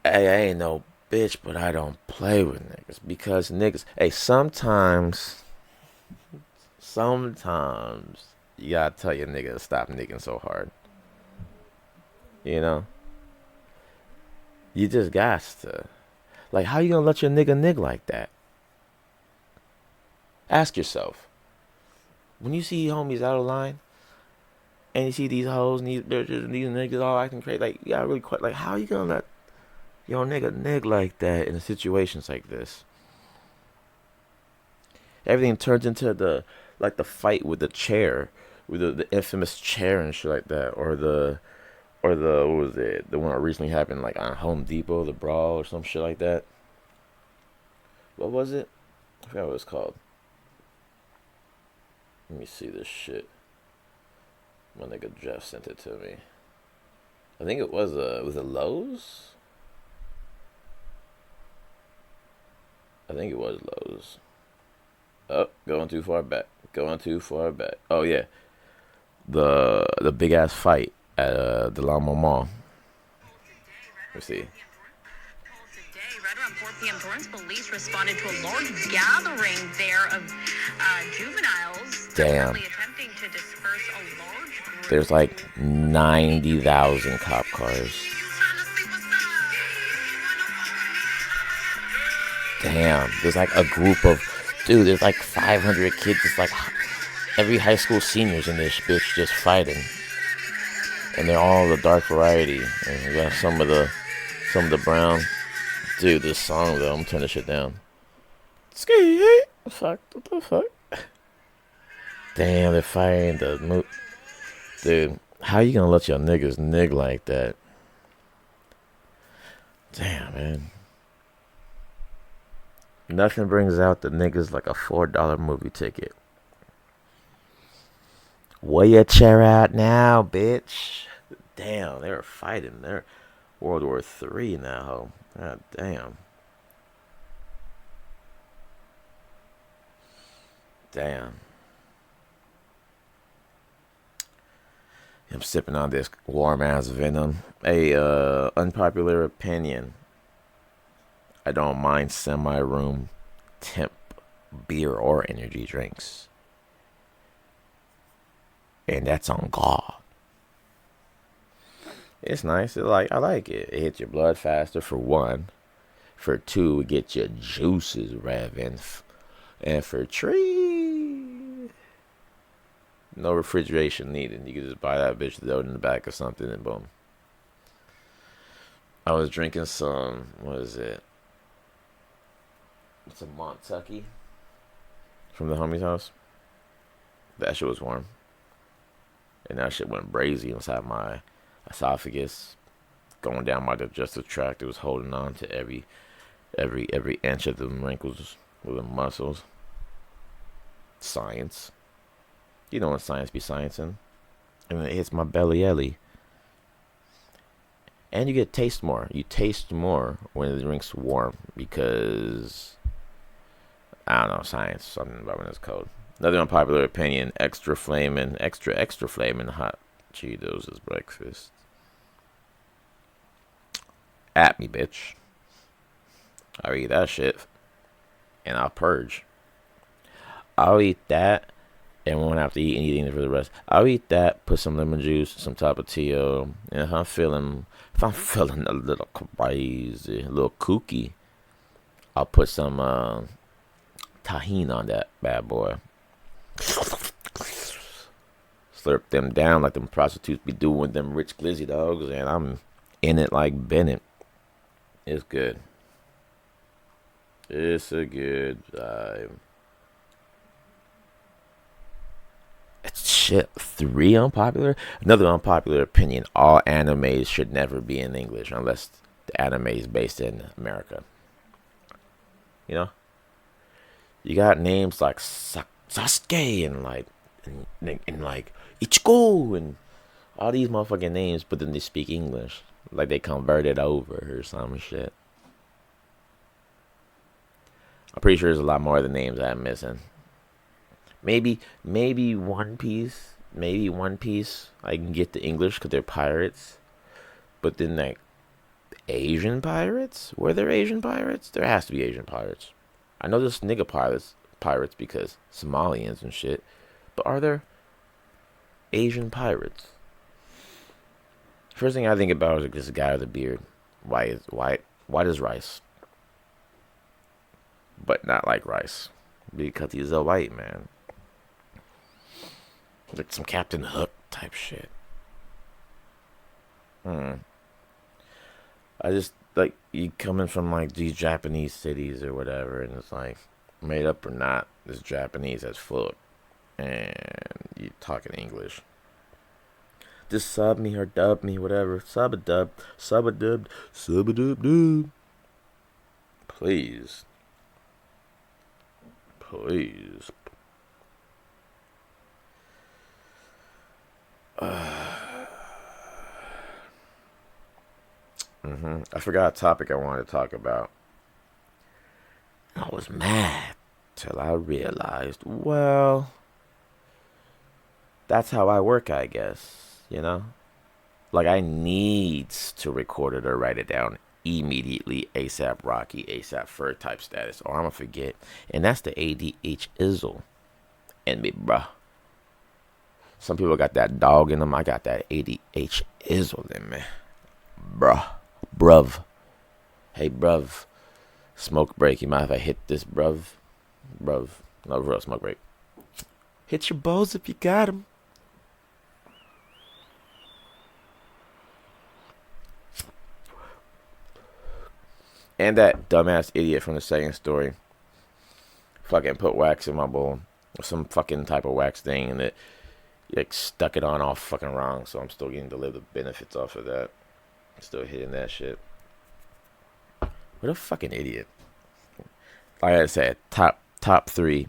[SPEAKER 1] Hey, I ain't no bitch, but I don't play with niggas. Because niggas, hey, sometimes you gotta tell your nigga to stop niggas so hard. You just got to. Like, how you gonna let your nigga nig like that? Ask yourself. When you see homies out of line, and you see these hoes and these bitches and these niggas all acting crazy, like, you gotta really quite, like, how you gonna let your nigga nig like that in situations like this? Everything turns into the fight with the chair, with the infamous chair and shit like that, or the what was it? The one that recently happened like on Home Depot, the brawl or some shit like that. What was it? I forgot what it was called. Let me see this shit. My nigga Jeff sent it to me. I think it was it Lowe's? I think it was Lowe's. Oh, going too far back. Going too far back. Oh yeah, the big ass fight at the La Mall. Let's see.
[SPEAKER 2] Right around 4 p.m., Torrance police responded to a large gathering there of juveniles
[SPEAKER 1] Damn.
[SPEAKER 2] attempting to disperse a large group.
[SPEAKER 1] There's like 90,000 cop cars. Damn. There's like a group of, dude, there's like 500 kids. It's like every high school seniors in this bitch just fighting. And they're all the dark variety. And you got some of the brown. Dude, this song though, I'm turning this shit down. Ski, fuck, what the fuck? Damn, they're fighting the moot. Dude, how you gonna let your niggas nig like that? Damn, man. Nothing brings out the niggas like a $4 movie ticket. Where your chair at now, bitch? Damn, they were fighting. They're World War III now. God damn. Damn. I'm sipping on this warm ass venom. Hey, unpopular opinion. I don't mind semi-room temp beer or energy drinks. And that's on God. It's nice. I like it. It hits your blood faster for one. For two, it gets your juices revving. And for three, no refrigeration needed. You can just buy that bitch, throw it in the back or something, and boom. I was drinking some, what is it? It's a Montucky from the homie's house. That shit was warm. And that shit went brazy inside my esophagus, going down my digestive tract. It was holding on to every inch of the wrinkles with the muscles. Science. You know when science be sciencing. And it hits my belly elly. And you get taste more. You taste more when the drink's warm because I don't know, science, something about when it's cold. Another unpopular opinion, extra flaming hot Cheetos is breakfast. At me, bitch. I'll eat that shit. And I'll purge. I'll eat that and won't have to eat anything for the rest. I'll eat that, put some lemon juice, some Tapatio, and if I'm feeling a little crazy, a little kooky, I'll put some tahini on that bad boy. Slurp them down like them prostitutes be doing with them rich glizzy dogs, and I'm in it like Bennett. It's good. It's a good vibe. It's shit. 3 unpopular. Another unpopular opinion: all animes should never be in English unless the anime is based in America. You know, you got names like Sasuke and like Ichigo and all these motherfucking names, but then they speak English like they converted over or some shit. I'm pretty sure there's a lot more of the names I'm missing. Maybe One Piece. Maybe One Piece. I can get the English because they're pirates. But then like Asian pirates? Were there Asian pirates? There has to be Asian pirates. I know there's nigga pirates because Somalians and shit. But are there Asian pirates? First thing I think about is this guy with a beard. White as rice. But not like rice. Because he's a white man. Like some Captain Hook type shit. I just, like, you coming from, like, these Japanese cities or whatever, and it's like, made up or not, this Japanese as fuck, and you talking English. Just sub me or dub me, whatever. Sub a dub, sub a dub, sub a dub dub. Please, please. I forgot a topic I wanted to talk about. I was mad till I realized, well, that's how I work, I guess. You know, like I needs to record it or write it down immediately, ASAP Rocky, ASAP Fur type status, or I'ma forget. And that's the ADH izzle in me, bruh. Some people got that dog in them. I got that ADH izzle in me, bruh, bruv. Hey, bruv. Smoke break. You mind if I hit this, bruv? Bruv. No, real smoke break. Hit your balls if you got 'em. And that dumbass idiot from the second story fucking put wax in my bowl. Some fucking type of wax thing, and it like stuck it on all fucking wrong. So I'm still getting to live the benefits off of that. Still hitting that shit. What a fucking idiot. Like I said, top three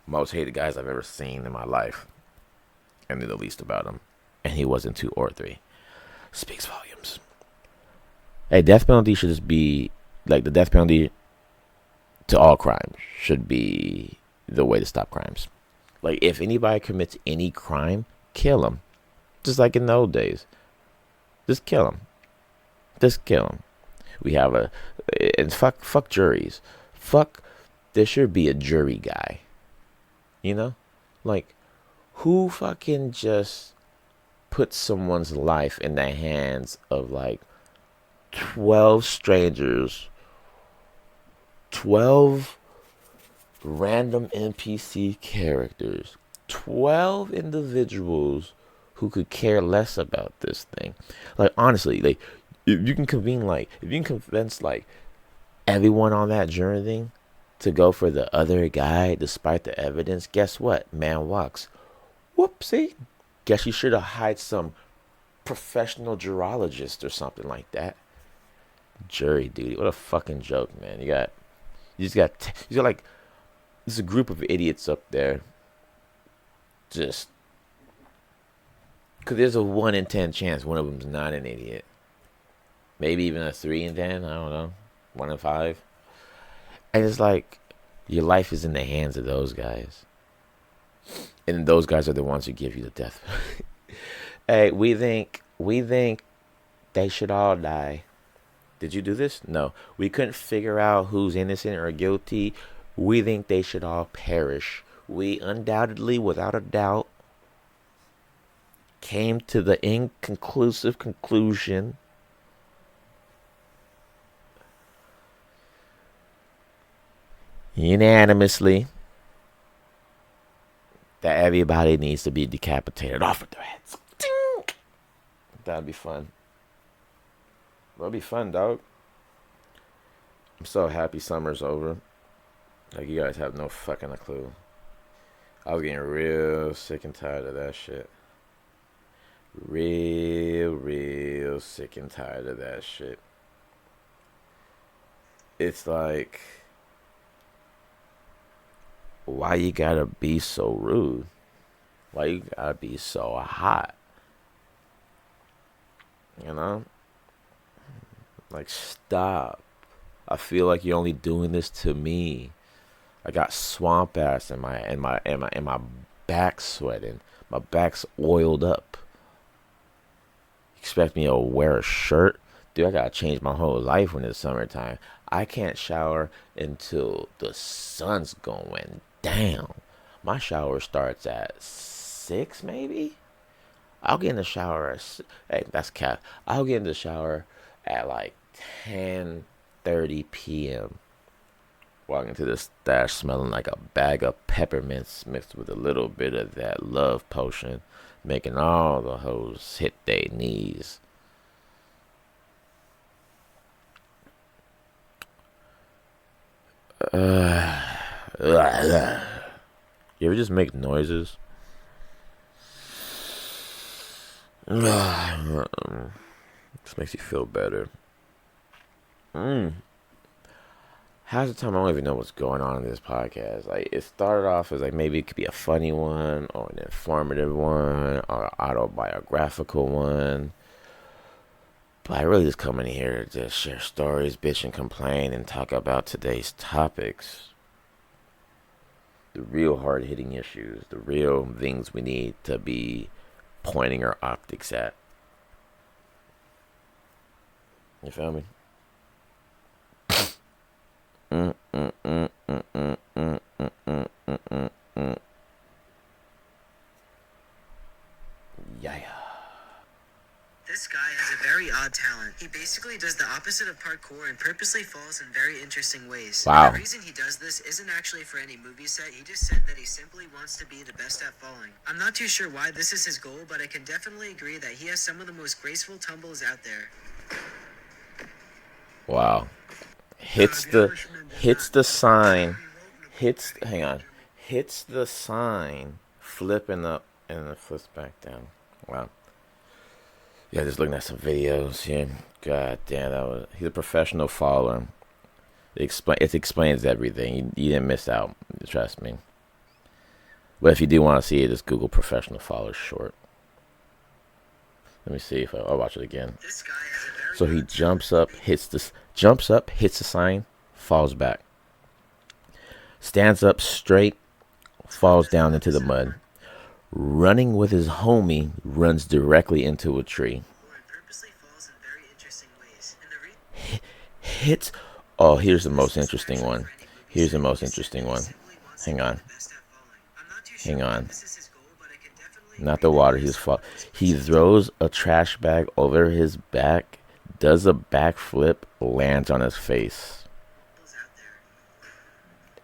[SPEAKER 1] most hated guys I've ever seen in my life. And knew the least about him. And he wasn't 2 or 3. Speaks volumes. Hey, death penalty should just be like the death penalty to all crimes should be the way to stop crimes. Like if anybody commits any crime, kill them. Just like in the old days. Just kill them. Just kill them. We have and fuck juries. Fuck, there should be a jury guy. You know? Like, who fucking just puts someone's life in the hands of like 12 strangers, 12 random NPC characters, 12 individuals who could care less about this thing? Like, honestly, like, if you can convince like everyone on that journey thing to go for the other guy despite the evidence, guess what? Man walks. Whoopsie. Guess you should have hired some professional jurologist or something like that. Jury duty. What a fucking joke, man. You got like, there's a group of idiots up there. Just, because there's a 1 in 10 chance one of them's not an idiot. Maybe even a 3 in 10. I don't know. 1 in 5. And it's like, your life is in the hands of those guys. And those guys are the ones who give you the death. Hey, we think they should all die. Did you do this? No. We couldn't figure out who's innocent or guilty. We think they should all perish. We undoubtedly, without a doubt, came to the inconclusive conclusion unanimously that everybody needs to be decapitated off with their heads. That'd be fun. That'd be fun, dog. I'm so happy summer's over. Like, you guys have no fucking clue. I was getting real sick and tired of that shit. Real sick and tired of that shit. It's like, why you gotta be so rude? Why you gotta be so hot? You know? Like, stop. I feel like you're only doing this to me. I got swamp ass in my back sweating. My back's oiled up. Expect me to wear a shirt? Dude, I gotta change my whole life when it's summertime. I can't shower until the sun's going down. My shower starts at 6, maybe? I'll get in the shower at, hey, that's cap. I'll get in the shower at like 10:30 p.m. Walking into the stash smelling like a bag of peppermints mixed with a little bit of that love potion, making all the hoes hit their knees. You ever just make noises? This makes you feel better. Half the time I don't even know what's going on in this podcast. Like, it started off as like maybe it could be a funny one or an informative one or an autobiographical one. But I really just come in here to just share stories, bitch, and complain and talk about today's topics. The real hard-hitting issues, the real things we need to be pointing our optics at. You feel me? Yeah.
[SPEAKER 3] This guy has a very odd talent. He basically does the opposite of parkour and purposely falls in very interesting ways.
[SPEAKER 1] Wow.
[SPEAKER 3] The reason he does this isn't actually for any movie set. He just said that he simply wants to be the best at falling. I'm not too sure why this is his goal, but I can definitely agree that he has some of the most graceful tumbles out there.
[SPEAKER 1] Wow. Hits the sign, hits the sign, flipping up, and then flips back down. Wow. Yeah, just looking at some videos here. God damn, he's a professional faller. It explains everything. You didn't miss out, trust me. But if you do want to see it, just Google professional faller short. Let me see if I'll watch it again. So he jumps up, hits the sign, falls back. Stands up straight, falls down into the mud. Running with his homie, runs directly into a tree. Hits. Oh, here's the most interesting one. Hang on. Not the water. He throws a trash bag over his back, does a backflip, lands on his face.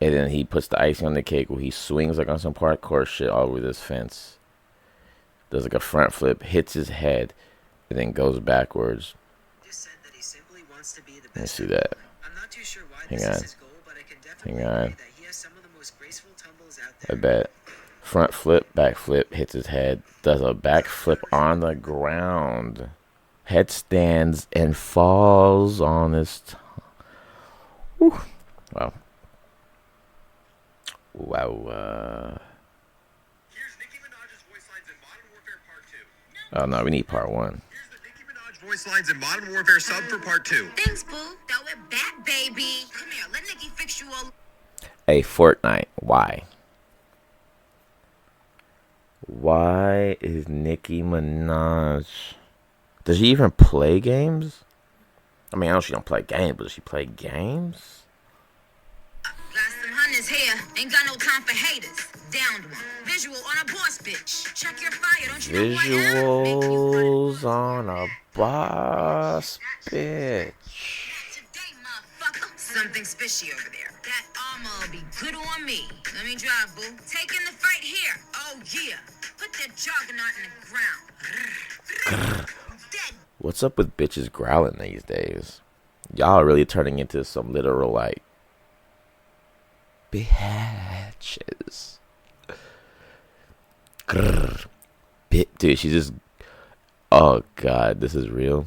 [SPEAKER 1] And then he puts the icing on the cake where he swings like on some parkour shit all over this fence. Does like a front flip, hits his head, and then goes backwards. Let me see that. Hang on. I bet. Front flip, back flip, hits his head, does a back flip on the ground. Head stands and falls on his tongue. Wow. Wow.
[SPEAKER 4] Here's Nicki Minaj's voice lines in Modern Warfare Part 2.
[SPEAKER 1] Oh, no, we need part 1.
[SPEAKER 4] Here's the Nicki Minaj voice lines in Modern Warfare sub for Part 2.
[SPEAKER 2] Thanks, boo. Throw it back, baby. Come here, let Nikki fix you all.
[SPEAKER 1] Hey, Fortnite, why? Why is Nicki Minaj... Does she even play games? I mean, I know she don't play games, but does she play games?
[SPEAKER 2] Got some hunters here. Ain't got no time for haters. Downed one. Visual on a boss bitch. Check your fire, don't you know who I am?
[SPEAKER 1] Visuals on a boss bitch.
[SPEAKER 2] Today, motherfucker. Something's fishy over there. That armor'll be good on me. Let me drive, boo. Taking the fight here. Oh, yeah. Put that juggernaut in the ground. Dead.
[SPEAKER 1] What's up with bitches growling these days? Y'all are really turning into some literal, like, bitches. Dude, she's just... Oh, God, this is real.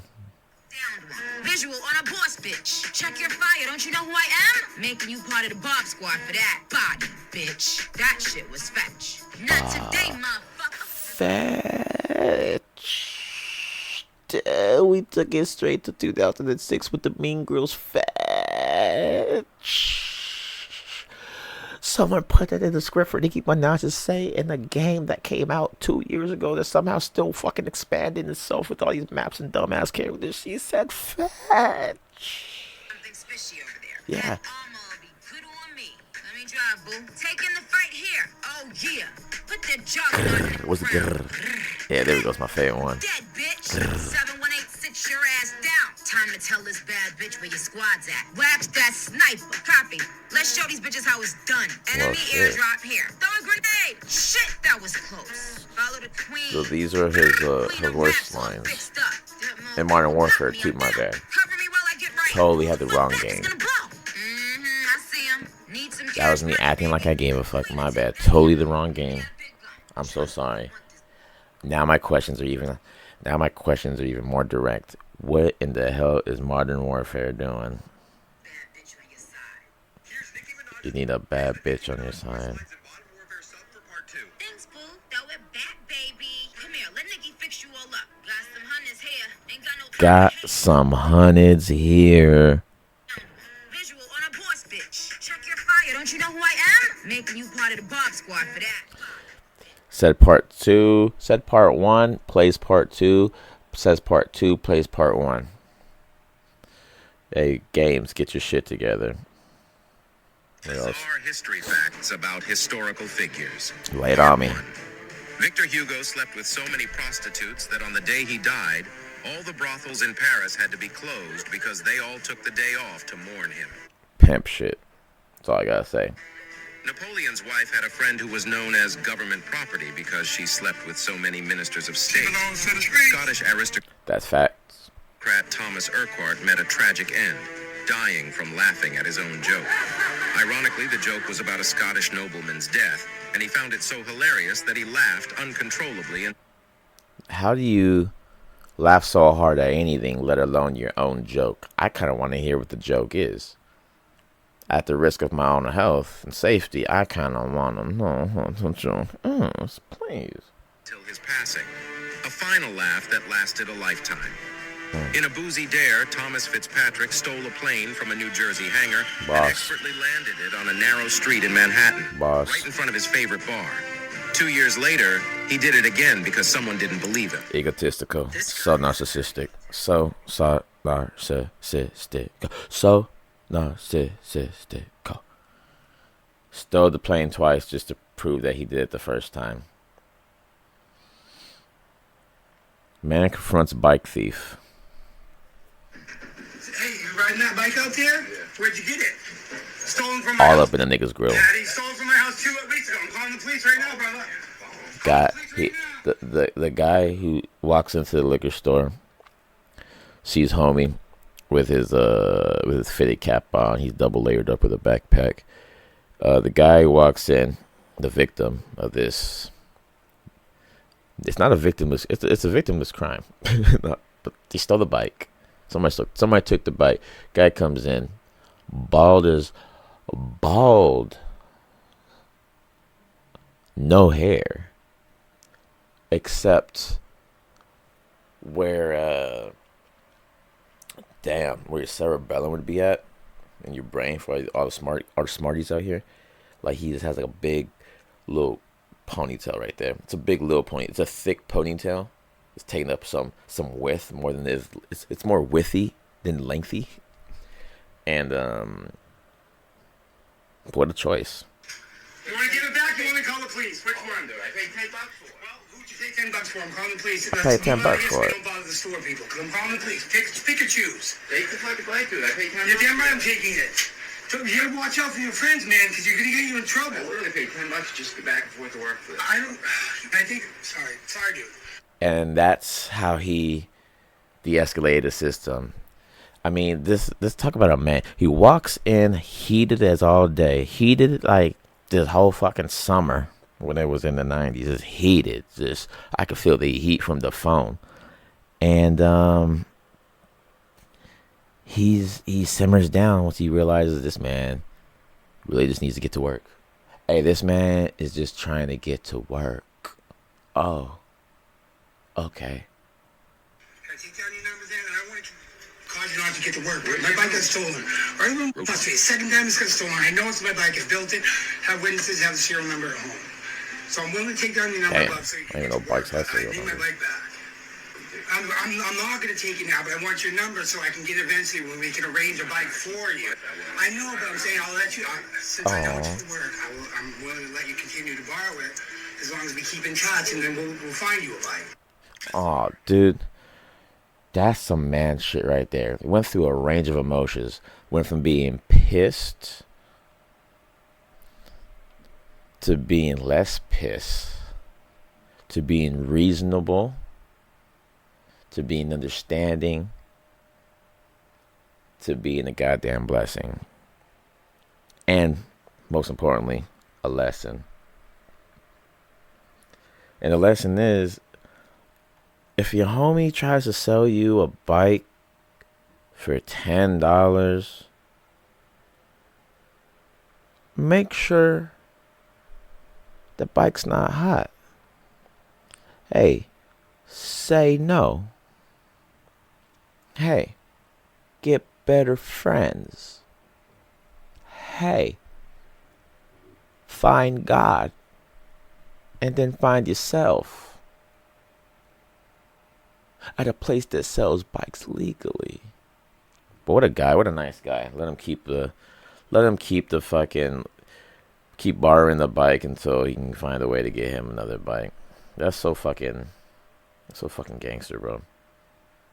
[SPEAKER 2] Visual on a boss bitch. Check your fire, don't you know who I am? Making you part of the Bob Squad for that body, bitch. That shit was fetch. Not today, motherfucker.
[SPEAKER 1] Fetch. We took it straight to 2006 with the Mean Girls Fetch. Someone put that in the script for Nicki Minaj to say in a game that came out 2 years ago that's somehow still fucking expanding itself with all these maps and dumbass characters. She said fetch.
[SPEAKER 2] Something's fishy over there.
[SPEAKER 1] Yeah.
[SPEAKER 2] That armor'll be good on me. Let me drive, boo. Taking the fight here. Oh, yeah. Put that juggernaut in the
[SPEAKER 1] What's the
[SPEAKER 2] ground.
[SPEAKER 1] Yeah, there we go. It's my favorite one.
[SPEAKER 2] Dead, bitch. 718, sit your ass down. Time to tell this bad bitch where your squad's at. Wax that sniper. Copy. Let's show these bitches how it's done. Enemy
[SPEAKER 1] shit.
[SPEAKER 2] airdrop here. Throw a grenade. Shit, that was close. Follow the queen.
[SPEAKER 1] So these are his her voice lines. In Modern Warfare 2, my bad.
[SPEAKER 2] Cover me while I get right.
[SPEAKER 1] Totally had the wrong
[SPEAKER 2] Fuck,
[SPEAKER 1] game.
[SPEAKER 2] it's gonna blow. I see him. Need some
[SPEAKER 1] That was me acting like I gave a fuck. My bad. Totally the wrong game. I'm so sorry. Now my questions are even more direct. What in the hell is Modern Warfare doing? You need a bad bitch on your side.
[SPEAKER 2] Thanks, boo. Throw it back, baby. Come here, let Nikki fix you all up. Got some hunters here. Ain't got no time
[SPEAKER 1] Got
[SPEAKER 2] to hate.
[SPEAKER 1] some hundreds here.
[SPEAKER 2] Visual on a boss, bitch. Check your fire. Don't you know who I am? Making you part of the Bob Squad for that.
[SPEAKER 1] Said part 2. Said part 1 plays part 2. Says part 2 plays part 1. Hey, games, get your shit together.
[SPEAKER 4] Bizarre history facts about historical figures.
[SPEAKER 1] Lay it on me.
[SPEAKER 4] Victor Hugo slept with so many prostitutes that on the day he died, all the brothels in Paris had to be closed because they all took the day off to mourn him.
[SPEAKER 1] Pimp shit. That's all I gotta say.
[SPEAKER 4] Napoleon's wife had a friend who was known as government property because she slept with so many ministers of state. Scottish aristocrat
[SPEAKER 1] That's facts.
[SPEAKER 4] Thomas Urquhart met a tragic end, dying from laughing at his own joke. Ironically, the joke was about a Scottish nobleman's death, and he found it so hilarious that he laughed uncontrollably. And
[SPEAKER 1] How do you laugh so hard at anything, let alone your own joke? I kind of want to hear what the joke is. At the risk of my own health and safety, I kind of want to know what the joke is, please.
[SPEAKER 4] Till his passing, a final laugh that lasted a lifetime. In a boozy dare, Thomas Fitzpatrick stole a plane from a New Jersey hangar and
[SPEAKER 1] Boss.
[SPEAKER 4] expertly landed it on a narrow street in Manhattan,
[SPEAKER 1] Boss.
[SPEAKER 4] right in front of his favorite bar. 2 years later, he did it again because someone didn't believe him.
[SPEAKER 1] Egotistical. So narcissistic. So narcissistic. So narcissistic. Stole the plane twice just to prove that he did it the first time. Man confronts bike thief.
[SPEAKER 5] Hey, you riding that bike out there? Where'd you get it? Stolen from my
[SPEAKER 1] All
[SPEAKER 5] house.
[SPEAKER 1] up in the nigga's grill.
[SPEAKER 5] Daddy stole from my house 2 weeks ago. I'm calling the police right now, brother.
[SPEAKER 1] Guy, the guy who walks into the liquor store sees homie with his fitted cap on. He's double layered up with a backpack. The guy walks in, the victim of this. It's not a victimless. It's a victimless crime. But he stole the bike. Somebody took the bike. Guy comes in, bald, no hair, except where your cerebellum would be at in your brain for all the smarties out here. Like he just has like a big little ponytail right there. It's a big little pony. It's a thick ponytail. It's taking up some width more than it is. It's more widthy than lengthy. And what a choice.
[SPEAKER 5] You want to give it back? You want to call the police? Which one? I paid $10 for it. Well, who'd you pay $10 for? I'm calling the police.
[SPEAKER 1] I paid $10 for it.
[SPEAKER 5] Don't bother the store people, because I'm calling the police. Pick or choose.
[SPEAKER 4] Take the fucking bike, dude. I paid $10.
[SPEAKER 5] You're damn right I'm taking it. So you gotta watch out for your friends, man, because you're gonna get you in trouble.
[SPEAKER 4] I literally paid $10 just to get back and forth to work for this.
[SPEAKER 5] Sorry, dude.
[SPEAKER 1] And that's how he de-escalated the system. I mean, let's talk about a man. He walks in heated as all day. Heated like this whole fucking summer when it was in the 90s. Just heated. Just I could feel the heat from the phone. And he simmers down once he realizes this man really just needs to get to work. Hey, this man is just trying to get to work. Oh. Okay.
[SPEAKER 5] Can I take down your number then? I don't want to cause you not to get to work. My bike got stolen. Right? Must be the second time it's got stolen. I know it's my bike. I've built it. Have witnesses. Have the serial number at home. So I'm willing to take down your number.
[SPEAKER 1] Damn.
[SPEAKER 5] So you
[SPEAKER 1] I
[SPEAKER 5] can
[SPEAKER 1] ain't
[SPEAKER 5] get
[SPEAKER 1] no
[SPEAKER 5] to work.
[SPEAKER 1] bikes have
[SPEAKER 5] I
[SPEAKER 1] serial
[SPEAKER 5] need my
[SPEAKER 1] numbers.
[SPEAKER 5] bike back. I'm not going to take it now, but I want your number so I can get eventually when we can arrange a bike for you. I know, but I'm saying I'll let you. Since I know it's work, I'm willing to let you continue to borrow it as long as we keep in touch, and then we'll find you a bike.
[SPEAKER 1] Oh, dude. That's some man shit right there. Went through a range of emotions. Went from being pissed to being less pissed to being reasonable to being understanding to being a goddamn blessing. And most importantly, a lesson. And the lesson is, if your homie tries to sell you a bike for $10, make sure the bike's not hot. Hey, say no. Hey, get better friends. Hey, find God and then find yourself at a place that sells bikes legally. But what a guy, what a nice guy. Let him keep the fucking, keep borrowing the bike until he can find a way to get him another bike. That's so fucking gangster, bro.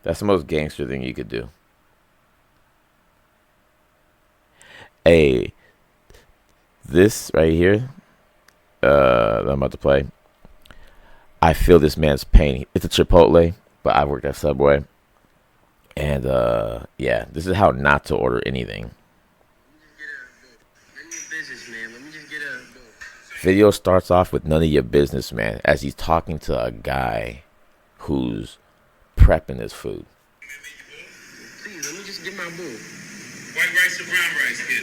[SPEAKER 1] That's the most gangster thing you could do. Hey, this right here, that I'm about to play, I feel this man's pain. It's a Chipotle, but I've worked at Subway. And, yeah, this is how not to order anything. Video starts off with none of your business, man, as he's talking to a guy who's prepping his food.
[SPEAKER 6] Please, let me just get my boo.
[SPEAKER 5] White rice or brown rice, kid?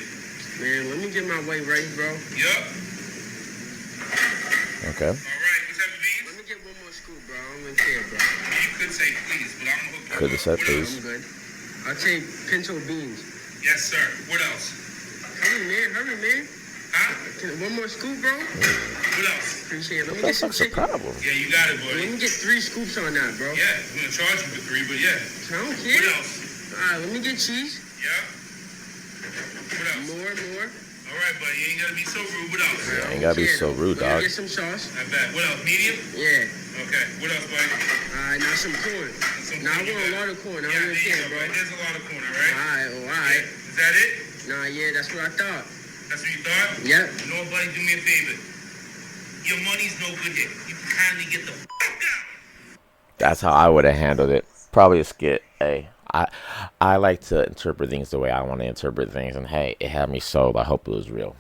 [SPEAKER 6] Man, let me get my white rice, bro.
[SPEAKER 5] Yup.
[SPEAKER 1] Okay.
[SPEAKER 5] All right, what type of beans?
[SPEAKER 6] Let me get one more scoop, bro. I don't even care, bro.
[SPEAKER 5] You could say please, but I'm hooked.
[SPEAKER 1] Could have said
[SPEAKER 5] What
[SPEAKER 1] please.
[SPEAKER 5] else?
[SPEAKER 6] I'm good. I'll take pinto beans.
[SPEAKER 5] Yes, sir. What else?
[SPEAKER 6] Hurry, man.
[SPEAKER 5] Huh?
[SPEAKER 6] One more scoop, bro.
[SPEAKER 5] What else?
[SPEAKER 6] Appreciate it. Let me
[SPEAKER 1] What
[SPEAKER 6] get
[SPEAKER 1] the
[SPEAKER 6] some
[SPEAKER 1] fuck's the
[SPEAKER 6] chicken.
[SPEAKER 1] problem?
[SPEAKER 5] Yeah, you got it,
[SPEAKER 6] Let
[SPEAKER 5] buddy.
[SPEAKER 6] me get 3 scoops on that, bro.
[SPEAKER 5] Yeah, I'm gonna charge you for 3, but yeah.
[SPEAKER 6] I don't
[SPEAKER 5] What
[SPEAKER 6] care.
[SPEAKER 5] else?
[SPEAKER 6] Alright, let me get cheese.
[SPEAKER 5] Yeah. What else?
[SPEAKER 6] More.
[SPEAKER 5] All right, buddy. You ain't gotta be so rude. What else?
[SPEAKER 1] Yeah, ain't gotta be so rude,
[SPEAKER 6] Let me
[SPEAKER 1] dog.
[SPEAKER 6] get some sauce.
[SPEAKER 5] Not bad. What else? Medium?
[SPEAKER 6] Yeah.
[SPEAKER 5] Okay. What else, buddy?
[SPEAKER 6] Alright, now some corn.
[SPEAKER 5] Some
[SPEAKER 6] Now I
[SPEAKER 5] corn,
[SPEAKER 6] want
[SPEAKER 5] you
[SPEAKER 6] a
[SPEAKER 5] got
[SPEAKER 6] lot
[SPEAKER 5] it.
[SPEAKER 6] of corn. I
[SPEAKER 5] Yeah,
[SPEAKER 6] don't
[SPEAKER 5] there
[SPEAKER 6] even
[SPEAKER 5] you
[SPEAKER 6] care,
[SPEAKER 5] go,
[SPEAKER 6] bro.
[SPEAKER 5] buddy. There's a lot of corn, all right?
[SPEAKER 6] Alright.
[SPEAKER 5] Is that it?
[SPEAKER 6] Nah, yeah, that's what I thought.
[SPEAKER 5] That's what you thought?
[SPEAKER 6] Yep.
[SPEAKER 5] You know what, buddy? Do me a favor. Your money's no good here. You can kindly get the fuck out.
[SPEAKER 1] That's how I would have handled it. Probably a skit. Hey, I like to interpret things the way I want to interpret things, and hey, it had me sold. I hope it was real,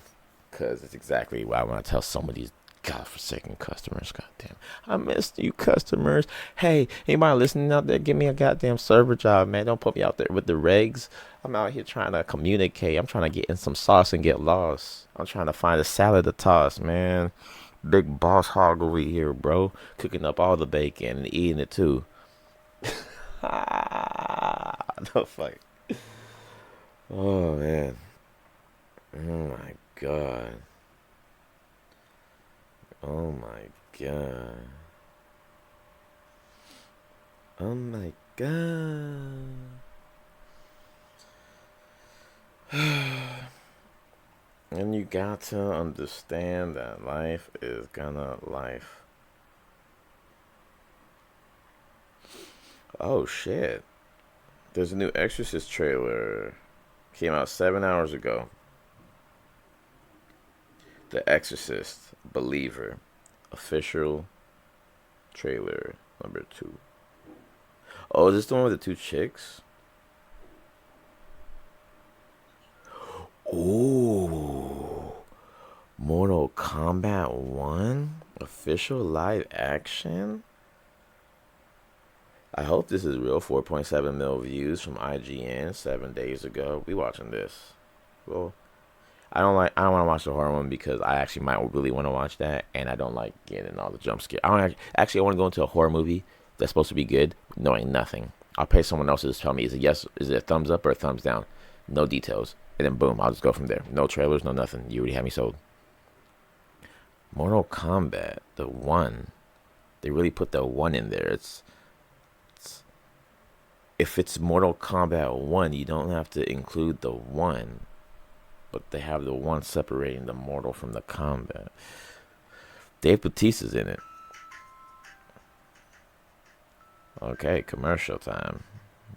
[SPEAKER 1] cause it's exactly what I want to tell some of these godforsaken customers. Goddamn, I missed you, customers. Hey, anybody listening out there, give me a goddamn server job, man. Don't put me out there with the regs. I'm out here trying to communicate. I'm trying to get in some sauce and get lost. I'm trying to find a salad to toss, man. Big boss hog over here, bro. Cooking up all the bacon and eating it too. The fuck. Oh man. Oh my god. Oh my god. Oh my god. And you got to understand that life is gonna life. Oh shit. There's a new Exorcist trailer. Came out 7 hours ago. The Exorcist Believer. Official trailer number 2. Oh, is this the one with the 2 chicks? Ooh. Mortal Kombat 1? Official live action? I hope this is real. 4.7 mil views from IGN 7 days ago. We watching this. Well, I don't want to watch the horror one because I actually might really want to watch that, and I don't like getting all the jump scare. I want to go into a horror movie that's supposed to be good, knowing nothing. I'll pay someone else to just tell me, is it a thumbs up or a thumbs down? No details. And then boom, I'll just go from there. No trailers, no nothing. You already have me sold. Mortal Kombat, the 1. They really put the 1 in there. If it's Mortal Kombat 1, you don't have to include the 1. But they have the 1 separating the Mortal from the Kombat. Dave Bautista's in it. Okay, commercial time.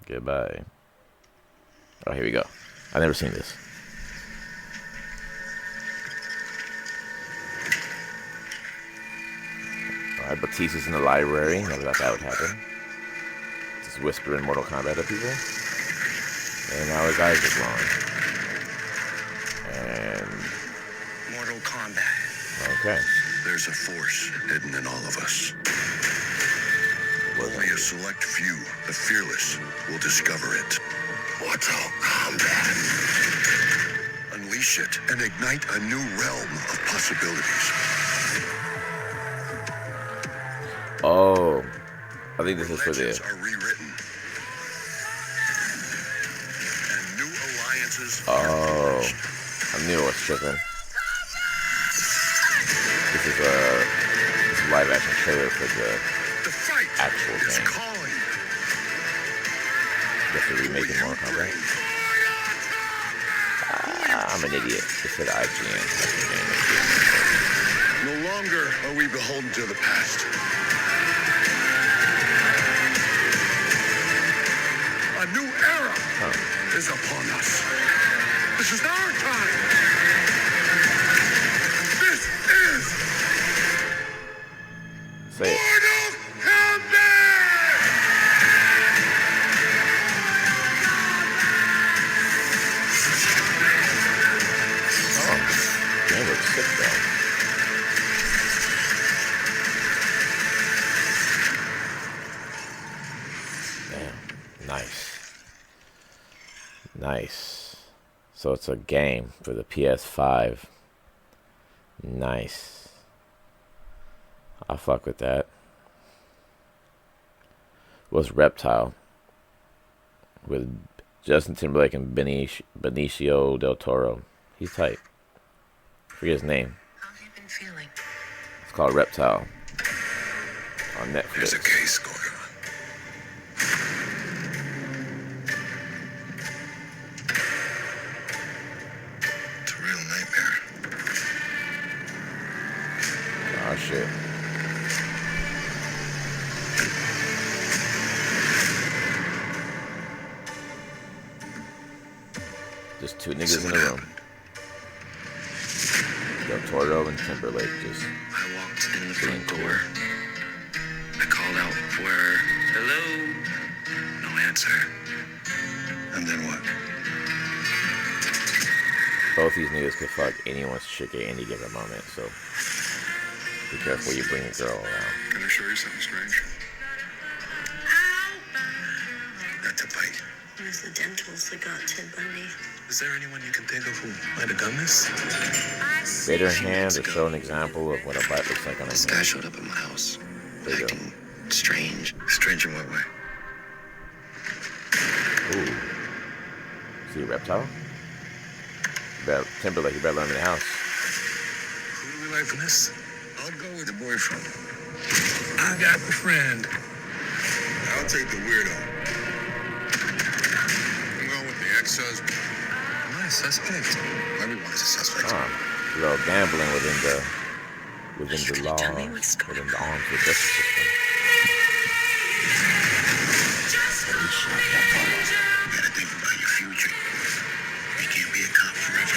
[SPEAKER 1] Goodbye. Oh, here we go. I've never seen this. Alright, Batista's in the library. Never thought that would happen. Just whispering Mortal Kombat at people. And now his eyes are glowing. And
[SPEAKER 4] Mortal Kombat.
[SPEAKER 1] Okay.
[SPEAKER 4] There's a force hidden in all of us. Only a select few, the fearless, will discover it. Mortal Kombat. Unleash it and ignite a new realm of possibilities.
[SPEAKER 1] Oh, I think this is for
[SPEAKER 4] Legends
[SPEAKER 1] the.
[SPEAKER 4] are rewritten. And new alliances are
[SPEAKER 1] Oh,
[SPEAKER 4] forged.
[SPEAKER 1] I knew I was tripping. This is a live action trailer for the
[SPEAKER 4] The fight
[SPEAKER 1] actual
[SPEAKER 4] is
[SPEAKER 1] game.
[SPEAKER 4] calling.
[SPEAKER 1] Guess they're remaking Mortal Kombat. I'm an idiot. It said IGN.
[SPEAKER 4] No longer are we beholden to the past. A new era is upon us. This is our time. This is
[SPEAKER 1] Say it.
[SPEAKER 4] Mortal Kombat!
[SPEAKER 1] Oh, game looks sick though. Damn, nice. Nice. So it's a game for the PS5. Nice. I fuck with that. Was Reptile with Justin Timberlake and Benicio del Toro. He's tight. Forget his name.
[SPEAKER 2] How have you been feeling?
[SPEAKER 1] It's called Reptile on Netflix.
[SPEAKER 4] There's a case going on. It's a real nightmare.
[SPEAKER 1] Oh shit. Just two niggas
[SPEAKER 4] So
[SPEAKER 1] in
[SPEAKER 4] what
[SPEAKER 1] the room.
[SPEAKER 4] happened?
[SPEAKER 1] Del Toro and Timberlake just
[SPEAKER 3] I walked in the
[SPEAKER 1] being
[SPEAKER 3] front
[SPEAKER 1] cool.
[SPEAKER 3] door. I called out for her. Hello?
[SPEAKER 4] No answer. And then what?
[SPEAKER 1] Both these niggas could fuck anyone's chick at any given moment, so be careful you bring a girl around.
[SPEAKER 4] Can I show you something strange? That's a bite.
[SPEAKER 7] It was the dentals that got Ted Bundy.
[SPEAKER 4] Is there anyone you can think of who might have done this?
[SPEAKER 1] Better hand to show an example of what a bite looks like on a
[SPEAKER 4] This guy
[SPEAKER 1] hand.
[SPEAKER 4] showed up at my house,
[SPEAKER 1] There you go.
[SPEAKER 4] acting strange. Strange in what way?
[SPEAKER 1] Ooh. See a reptile? Timberlake, you better let him in the house.
[SPEAKER 4] Who do we like for this? I'll go with the boyfriend. I got the friend. I'll take the weirdo. I'm going with the ex-husband. Nice suspect. Everyone's a suspect.
[SPEAKER 1] A little gambling within the law,
[SPEAKER 7] tell me what's going
[SPEAKER 1] within the arms of the justice system.
[SPEAKER 4] You gotta think about your future. You can't be a cop forever.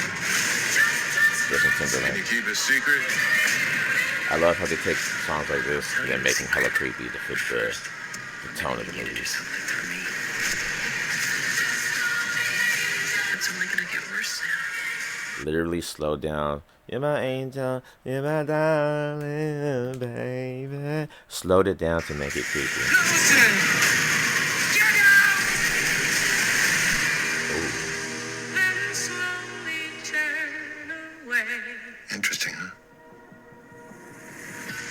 [SPEAKER 1] Justin
[SPEAKER 4] Can you
[SPEAKER 1] Timberlake.
[SPEAKER 4] keep a secret?
[SPEAKER 1] I love how they take songs like this and then make them hella creepy to fit the tone of the movies.
[SPEAKER 7] It's only gonna get worse now.
[SPEAKER 1] Literally slow down. You're my angel, you're my darling, baby. Slowed it down to make it creepy.
[SPEAKER 4] Interesting, huh?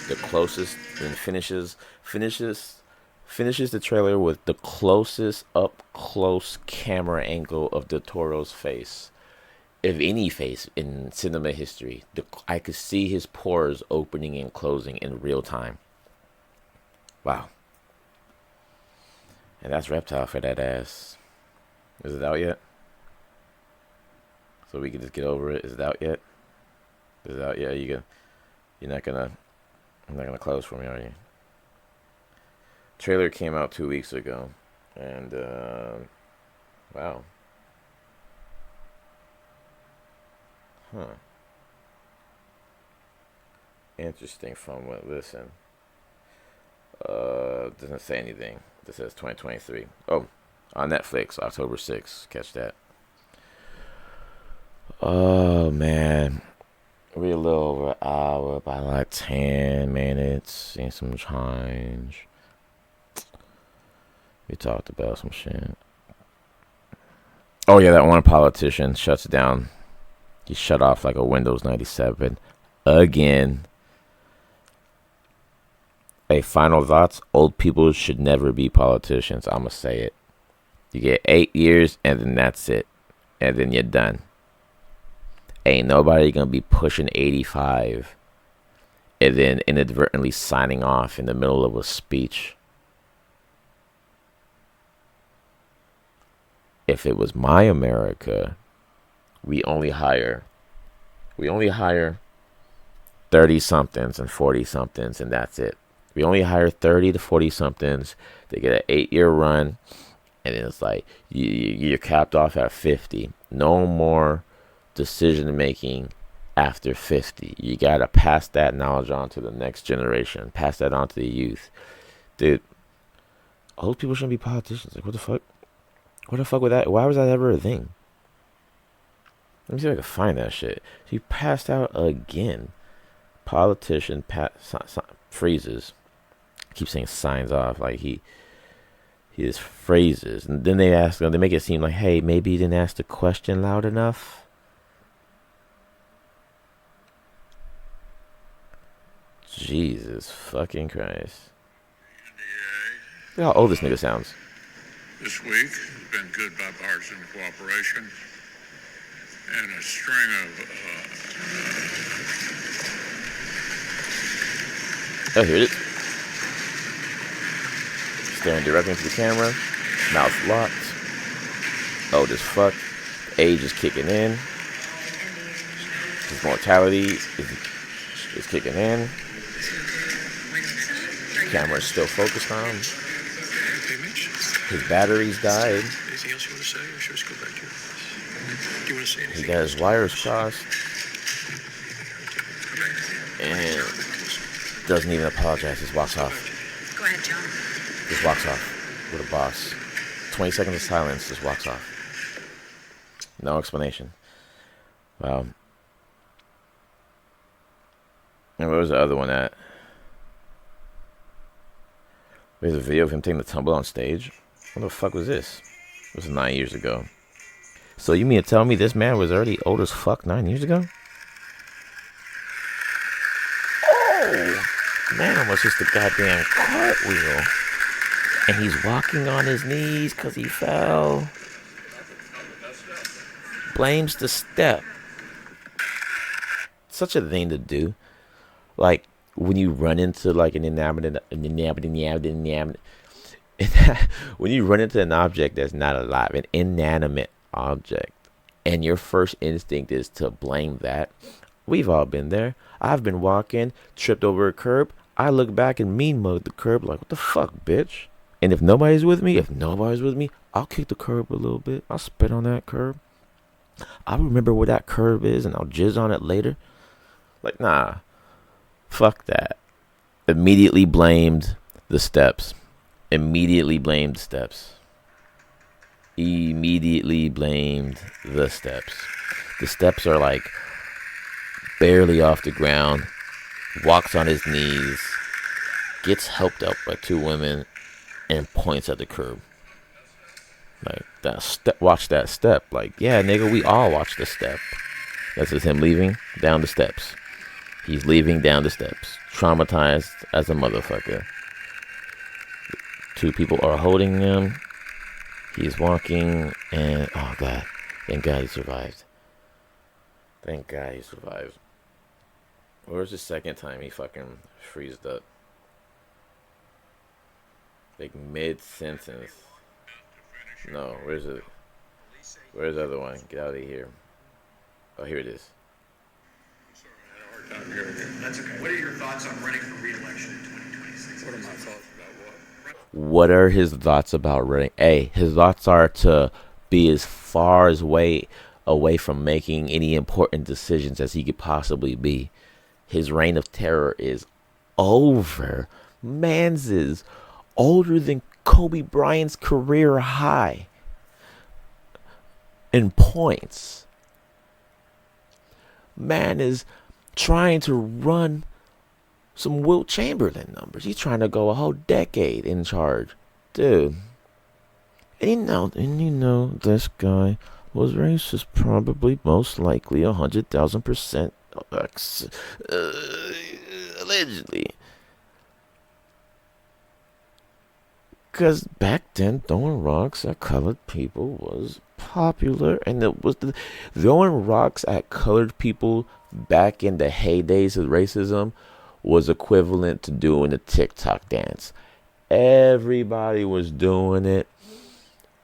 [SPEAKER 1] The closest and finishes the trailer with the closest up close camera angle of Del Toro's face, if any face in cinema history. I could see his pores opening and closing in real time. Wow. And that's Reptile for that ass. Is it out yet? So we can just get over it. Is it out yet? Is it out yet? You're not gonna close for me, are you? Trailer came out 2 weeks ago, and wow. Huh. Interesting from what, listen. Doesn't say anything. This says 2023. Oh, on Netflix, October 6th. Catch that. Oh, man. We a little over an hour by like 10 minutes and some change. We talked about some shit. Oh yeah, that one politician shuts down. He shut off like a Windows 97 again. Hey, final thoughts. Old people should never be politicians. I'ma say it. You get 8 years and then that's it. And then you're done. Ain't nobody gonna be pushing 85 and then inadvertently signing off in the middle of a speech. If it was my America, we only hire 30 somethings and 40 somethings and that's it. We only hire 30 to 40 somethings. They get an 8-year run and then it's like you're capped off at 50. No more decision making after 50. You gotta pass that knowledge on to the next generation. Pass that on to the youth. Dude, old people shouldn't be politicians. Like, what the fuck? What the fuck with that? Why was that ever a thing? Let me see if I can find that shit. He passed out again. Politician freezes. I keep saying signs off. Like he just phrases. And then they ask them, they make it seem like, hey, maybe you didn't ask the question loud enough. Jesus fucking Christ. Look how old this nigga sounds.
[SPEAKER 8] This week has been good bipartisan cooperation and a string of
[SPEAKER 1] Oh, here it is. Staring directly into the camera. Mouth locked. Old as fuck. Age is kicking in. His mortality is kicking in. Camera's still focused on him. His batteries died.
[SPEAKER 8] anything else you want to say, or should we just go back to your place? Do you want to say anything?
[SPEAKER 1] He got his wires crossed. And doesn't even apologize. Just walks off.
[SPEAKER 2] Go ahead, John.
[SPEAKER 1] Just walks off with a boss. 20 seconds of silence. Just walks off. No explanation. Wow. And where was the other one at? There's a video of him taking the tumble on stage. What the fuck was this? It was 9 years ago. So you mean to tell me this man was already old as fuck 9 years ago? Oh! Man almost just a goddamn cartwheel. And he's walking on his knees because he fell. Blames the step. Such a thing to do. Like, when you run into like when you run into an object that's not alive, an inanimate object, and your first instinct is to blame that. We've all been there. I've been walking, tripped over a curb. I look back and mean mug the curb like, what the fuck, bitch? And if nobody's with me, I'll kick the curb a little bit. I'll spit on that curb. I'll remember where that curb is and I'll jizz on it later. Like, nah. Fuck that. Immediately blamed the steps. Immediately blamed the steps. The steps are like barely off the ground. Walks on his knees. Gets helped up by two women and points at the curb. Like, that step, watch that step. Like, yeah, nigga, we all watch the step. That's just him leaving down the steps. He's leaving down the steps. Traumatized as a motherfucker. Two people are holding him. He's walking and, oh God. Thank God he survived. Thank God he survived. Where's the second time he fucking freezed up? Like mid-sentence. No, where's it? Where's the other one? Get out of here. Oh, here it is.
[SPEAKER 9] That's okay. What are your thoughts on running for re-election in 2026?
[SPEAKER 8] What are my thoughts about what?
[SPEAKER 1] What are his thoughts about running? Hey, his thoughts are to be as far as away from making any important decisions as he could possibly be. His reign of terror is over. Man's is older than Kobe Bryant's career high in points. Man is trying to run some Wilt Chamberlain numbers. He's trying to go a whole decade in charge, dude. And you know, this guy was racist, probably, most likely, 100,000%, allegedly. Because back then, throwing rocks at colored people was popular, and it was throwing rocks at colored people back in the heydays of racism was equivalent to doing a TikTok dance. Everybody was doing it.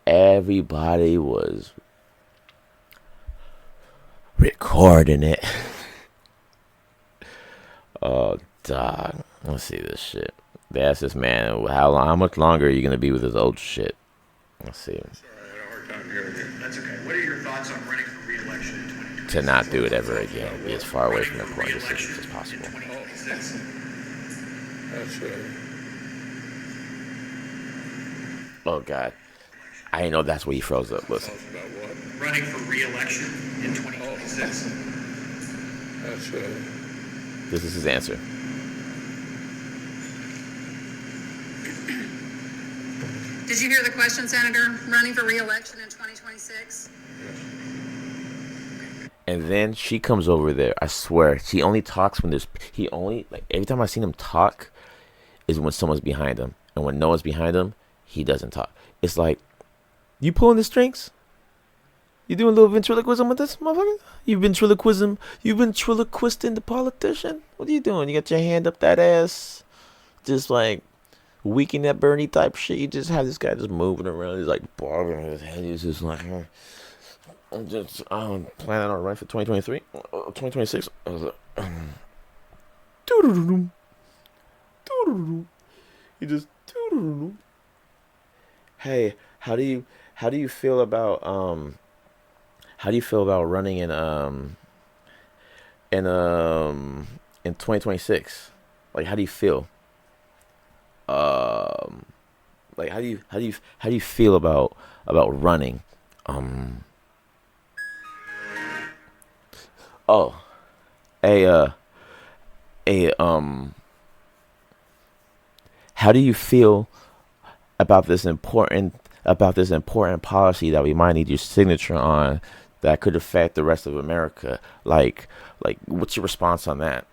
[SPEAKER 1] Everybody was recording it. Oh, dog. Let's see this shit. They asked this man, how much longer are you going to be with this old shit? Let's see.
[SPEAKER 8] Sorry, I had a hard time hearing you.
[SPEAKER 9] That's okay. What are your thoughts on running for re-election in 2026?
[SPEAKER 1] To not do it ever again. Be as far away from important decisions as possible.
[SPEAKER 8] That's
[SPEAKER 1] Oh, God. I didn't know that's where he froze up. Listen.
[SPEAKER 8] thoughts about what?
[SPEAKER 9] Running for re-election in 2026.
[SPEAKER 8] That's
[SPEAKER 1] This is his answer.
[SPEAKER 2] Did you hear the question, Senator? Running for re-election in 2026?
[SPEAKER 1] And then she comes over there. I swear, she only talks when there's. He only, like, every time I've seen him talk is when someone's behind him. And when no one's behind him, he doesn't talk. It's like, you pulling the strings? You doing a little ventriloquism with this motherfucker? You've been ventriloquisting the politician? What are you doing? You got your hand up that ass? Just like weakening that Bernie type shit. You just have this guy just moving around. He's like bobbing his head. He's just like, I'm planning on running for 2023, 2026. I was like, he just, hey, how do you feel about running in 2026? Like, how do you feel? Like, how do you feel about running? Oh, how do you feel about this important policy that we might need your signature on that could affect the rest of America? Like, what's your response on that?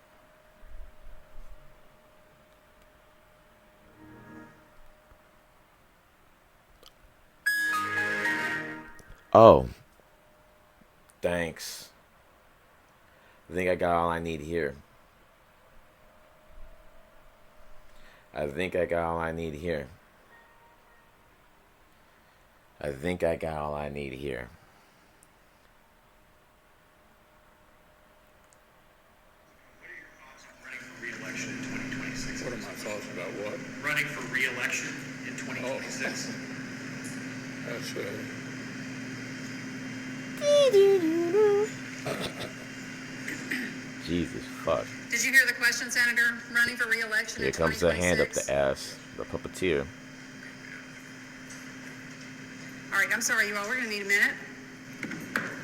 [SPEAKER 1] Oh, thanks. I think I got all I need here. I think I got all I need here.
[SPEAKER 8] What are my thoughts about what?
[SPEAKER 9] Running for re-election in 2026.
[SPEAKER 8] That's
[SPEAKER 1] Jesus fuck.
[SPEAKER 2] Did you hear the question, Senator? Running for re-election
[SPEAKER 1] Here
[SPEAKER 2] in 2026?
[SPEAKER 1] comes the hand up the ass, the puppeteer.
[SPEAKER 2] All right, I'm sorry, you all. We're going to need a minute.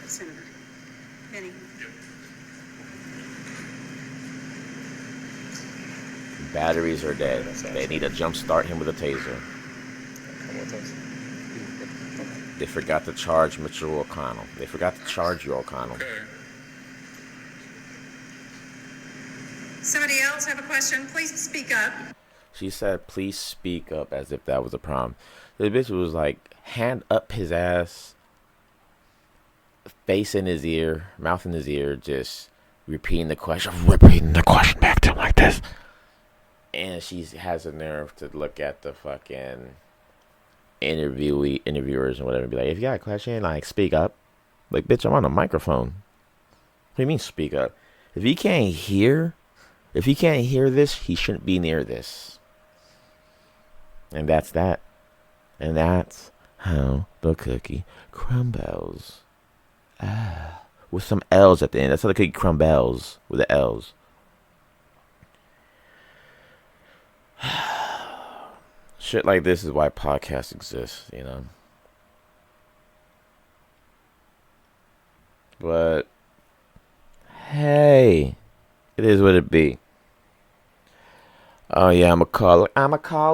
[SPEAKER 2] Senator Benny.
[SPEAKER 1] Batteries are dead. They need to jumpstart him with a taser.
[SPEAKER 8] come with us.
[SPEAKER 1] They forgot to charge Mitchell O'Connell. They forgot to charge you, O'Connell.
[SPEAKER 8] Okay.
[SPEAKER 2] Somebody else have a question? Please speak up.
[SPEAKER 1] She said, please speak up, as if that was a problem. The bitch was like, hand up his ass, face in his ear, mouth in his ear, just repeating the question back to him like this. And she has the nerve to look at the fucking interviewers and whatever and be like, if you got a question, like, speak up. Like, bitch, I'm on a microphone. What do you mean speak up? If he can't hear this, he shouldn't be near this. And that's that. And that's how the cookie crumbles. With some L's at the end. That's how the cookie crumbles, with the L's. Shit like this is why podcasts exist, you know. But hey, It is what it be. Oh yeah, I'ma call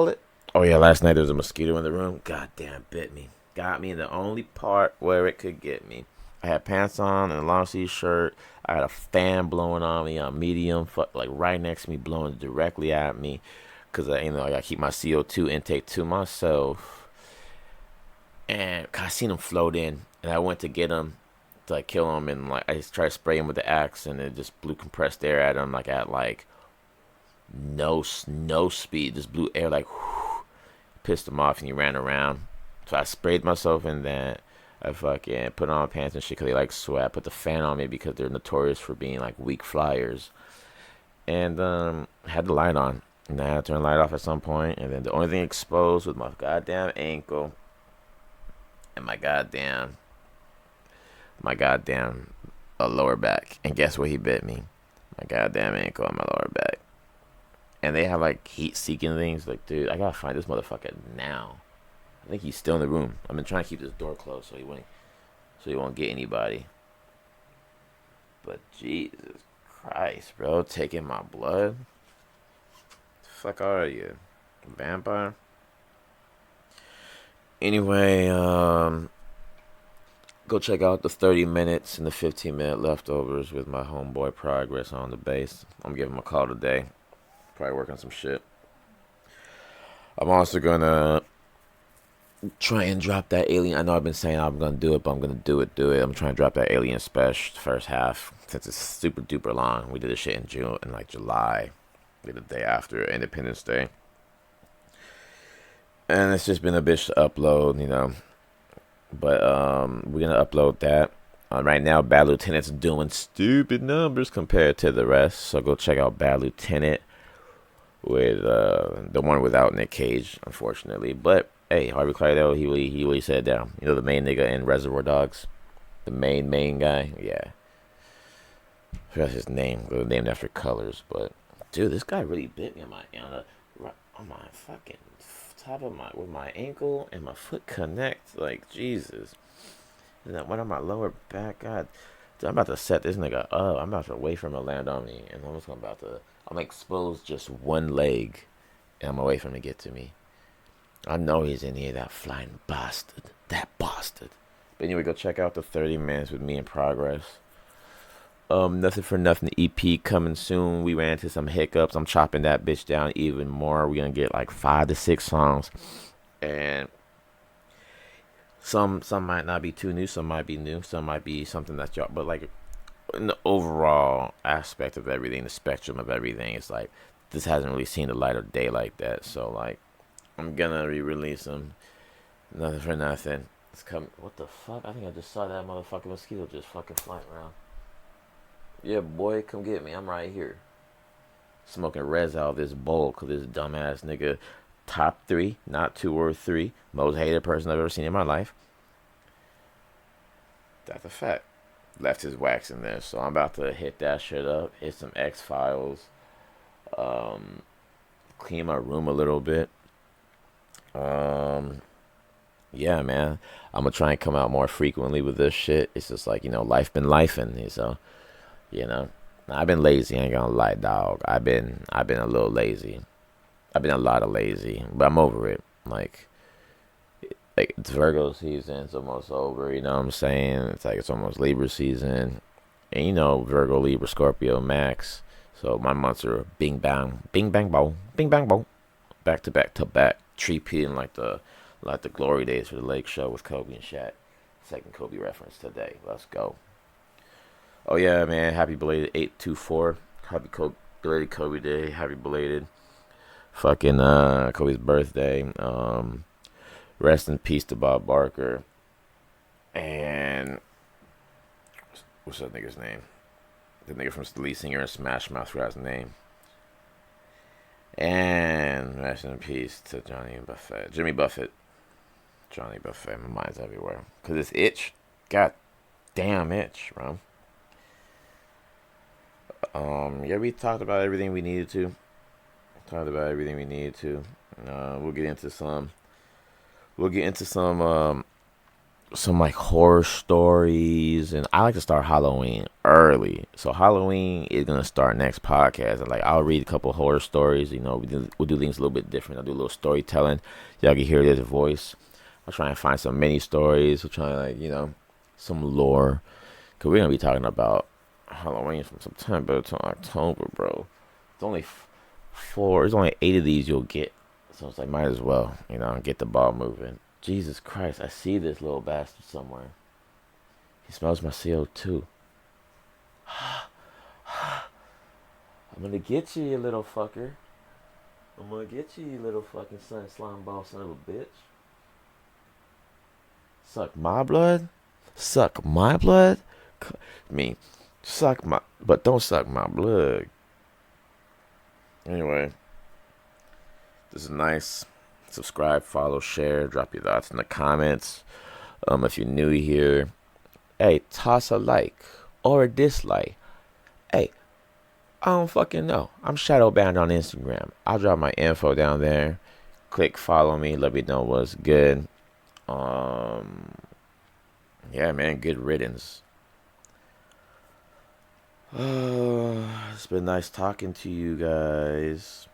[SPEAKER 1] it. Oh yeah, last night there was a mosquito in the room. God damn, bit me. Got me in the only part where it could get me. I had pants on and a long sleeve shirt. I had a fan blowing on me on medium, like right next to me, blowing directly at me. Cause I gotta keep my CO2 intake to myself. And I seen him float in, and I went to get him to like kill him, and like I just tried to spray him with the axe, and it just blew compressed air at him, like at like no speed, just blew air like whew, pissed him off, and he ran around. So I sprayed myself in that. I fucking put on pants and shit because they like sweat. I put the fan on me because they're notorious for being like weak flyers. And had the light on. And I had to turn the light off at some point. And then the only thing exposed was my goddamn ankle and my goddamn lower back. And guess what he bit me? My goddamn ankle and my lower back. And they have like heat seeking things. Like, dude, I gotta find this motherfucker now. I think he's still in the room. I've been trying to keep this door closed so he won't get anybody. But Jesus Christ, bro, taking my blood. The fuck are you, vampire? Anyway, go check out the 30 minutes and the 15-minute leftovers with my homeboy Progress on the bass. I'm giving him a call today. Probably working some shit. I'm also gonna try and drop that Alien. I know I've been saying I'm gonna do it, but I'm gonna do it. I'm trying to drop that Alien special first half since it's super duper long. We did this shit in June and like July, the day after Independence Day, and it's just been a bitch to upload, But we're gonna upload that. Right now, Bad Lieutenant's doing stupid numbers compared to the rest, so go check out Bad Lieutenant with the one without Nick Cage, unfortunately. But hey, Harvey Keitel, he really said down. The main nigga in Reservoir Dogs, the main guy. Yeah, I forgot his name. They were named after colors, but dude, this guy really bit me on my fucking top of where my ankle and my foot connect. Like Jesus, and that one on my lower back. God, dude, I'm about to set this nigga up. I'm about to wait for him to land on me, and I'm expose just one leg, and I'm away from him to get to me. I know he's in here, that flying bastard. That bastard. But anyway, go check out the 30 minutes with me in Progress. Nothing for Nothing EP coming soon. We ran into some hiccups. I'm chopping that bitch down even more. We're gonna get like 5 to 6 songs. And some might not be too new, some might be new, some might be something that y'all, but like in the overall aspect of everything, the spectrum of everything, it's like this hasn't really seen the light of day like that. So like I'm gonna re-release them. Nothing for Nothing. It's coming. What the fuck? I think I just saw that motherfucking mosquito just fucking flying around. Yeah, boy, come get me. I'm right here. Smoking res out of this bowl because this dumbass nigga, top 3, not 2 or 3, most hated person I've ever seen in my life. That's a fact. Left his wax in there, so I'm about to hit that shit up. Hit some X-Files. Clean my room a little bit. Yeah, man. I'm gonna try and come out more frequently with this shit. It's just like, life been lifing, so I've been lazy, I ain't gonna lie, dog. I've been a little lazy. I've been a lot of lazy, but I'm over it. Like it's Virgo season, it's almost over, you know what I'm saying? It's like it's almost Libra season. And Virgo, Libra, Scorpio, Max. So my months are bing bang bow, bing bang bow. Back to back to back. Repeating like the glory days for the Lake Show with Kobe and Shaq. Second Kobe reference today. Let's go. Oh yeah, man. Happy belated 8/24. Happy belated Kobe Day. Happy belated fucking Kobe's birthday. Rest in peace to Bob Barker. And what's that nigga's name? The nigga from the lead singer in Smash Mouth, forgot his name. And rest in peace to Jimmy Buffett. Johnny Buffett. My mind's everywhere. Cause it's itch. God damn itch, bro. Yeah, we talked about everything we needed to. We'll get into some some like horror stories, and I like to start Halloween early. So Halloween is gonna start next podcast. And like I'll read a couple horror stories. You know, we'll do things a little bit different. I'll do a little storytelling. Y'all can hear this voice. I'll try and find some mini stories. We'll try and like some lore. Cause we're gonna be talking about Halloween from September to October, bro. It's only four. There's only 8 of these you'll get. So it's like might as well get the ball moving. Jesus Christ, I see this little bastard somewhere. He smells my CO2. I'm gonna get you, you little fucker. I'm gonna get you, you little fucking slime ball son of a bitch. Suck my blood? Suck my blood? Suck my... But don't suck my blood. Anyway. This is nice. Subscribe, follow, share, drop your thoughts in the comments. If you're new here, hey, toss a like or a dislike. Hey, I don't fucking know. I'm shadow banned on Instagram. I'll drop my info down there. Click follow me. Let me know what's good. Yeah, man, good riddance. It's been nice talking to you guys,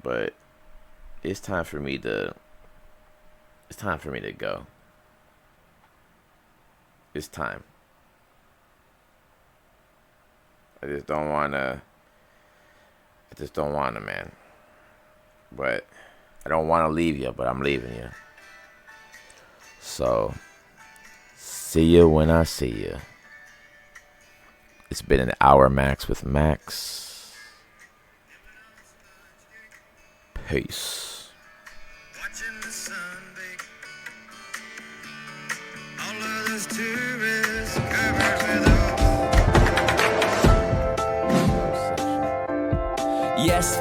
[SPEAKER 1] but it's time for me to go. It's time. I just don't wanna, man. But I don't wanna leave you, but I'm leaving you. So see you when I see you. It's been an Hour MaXX with Max. Peace.
[SPEAKER 2] Watching the sun bake. All of those tourists covered with all. Yes.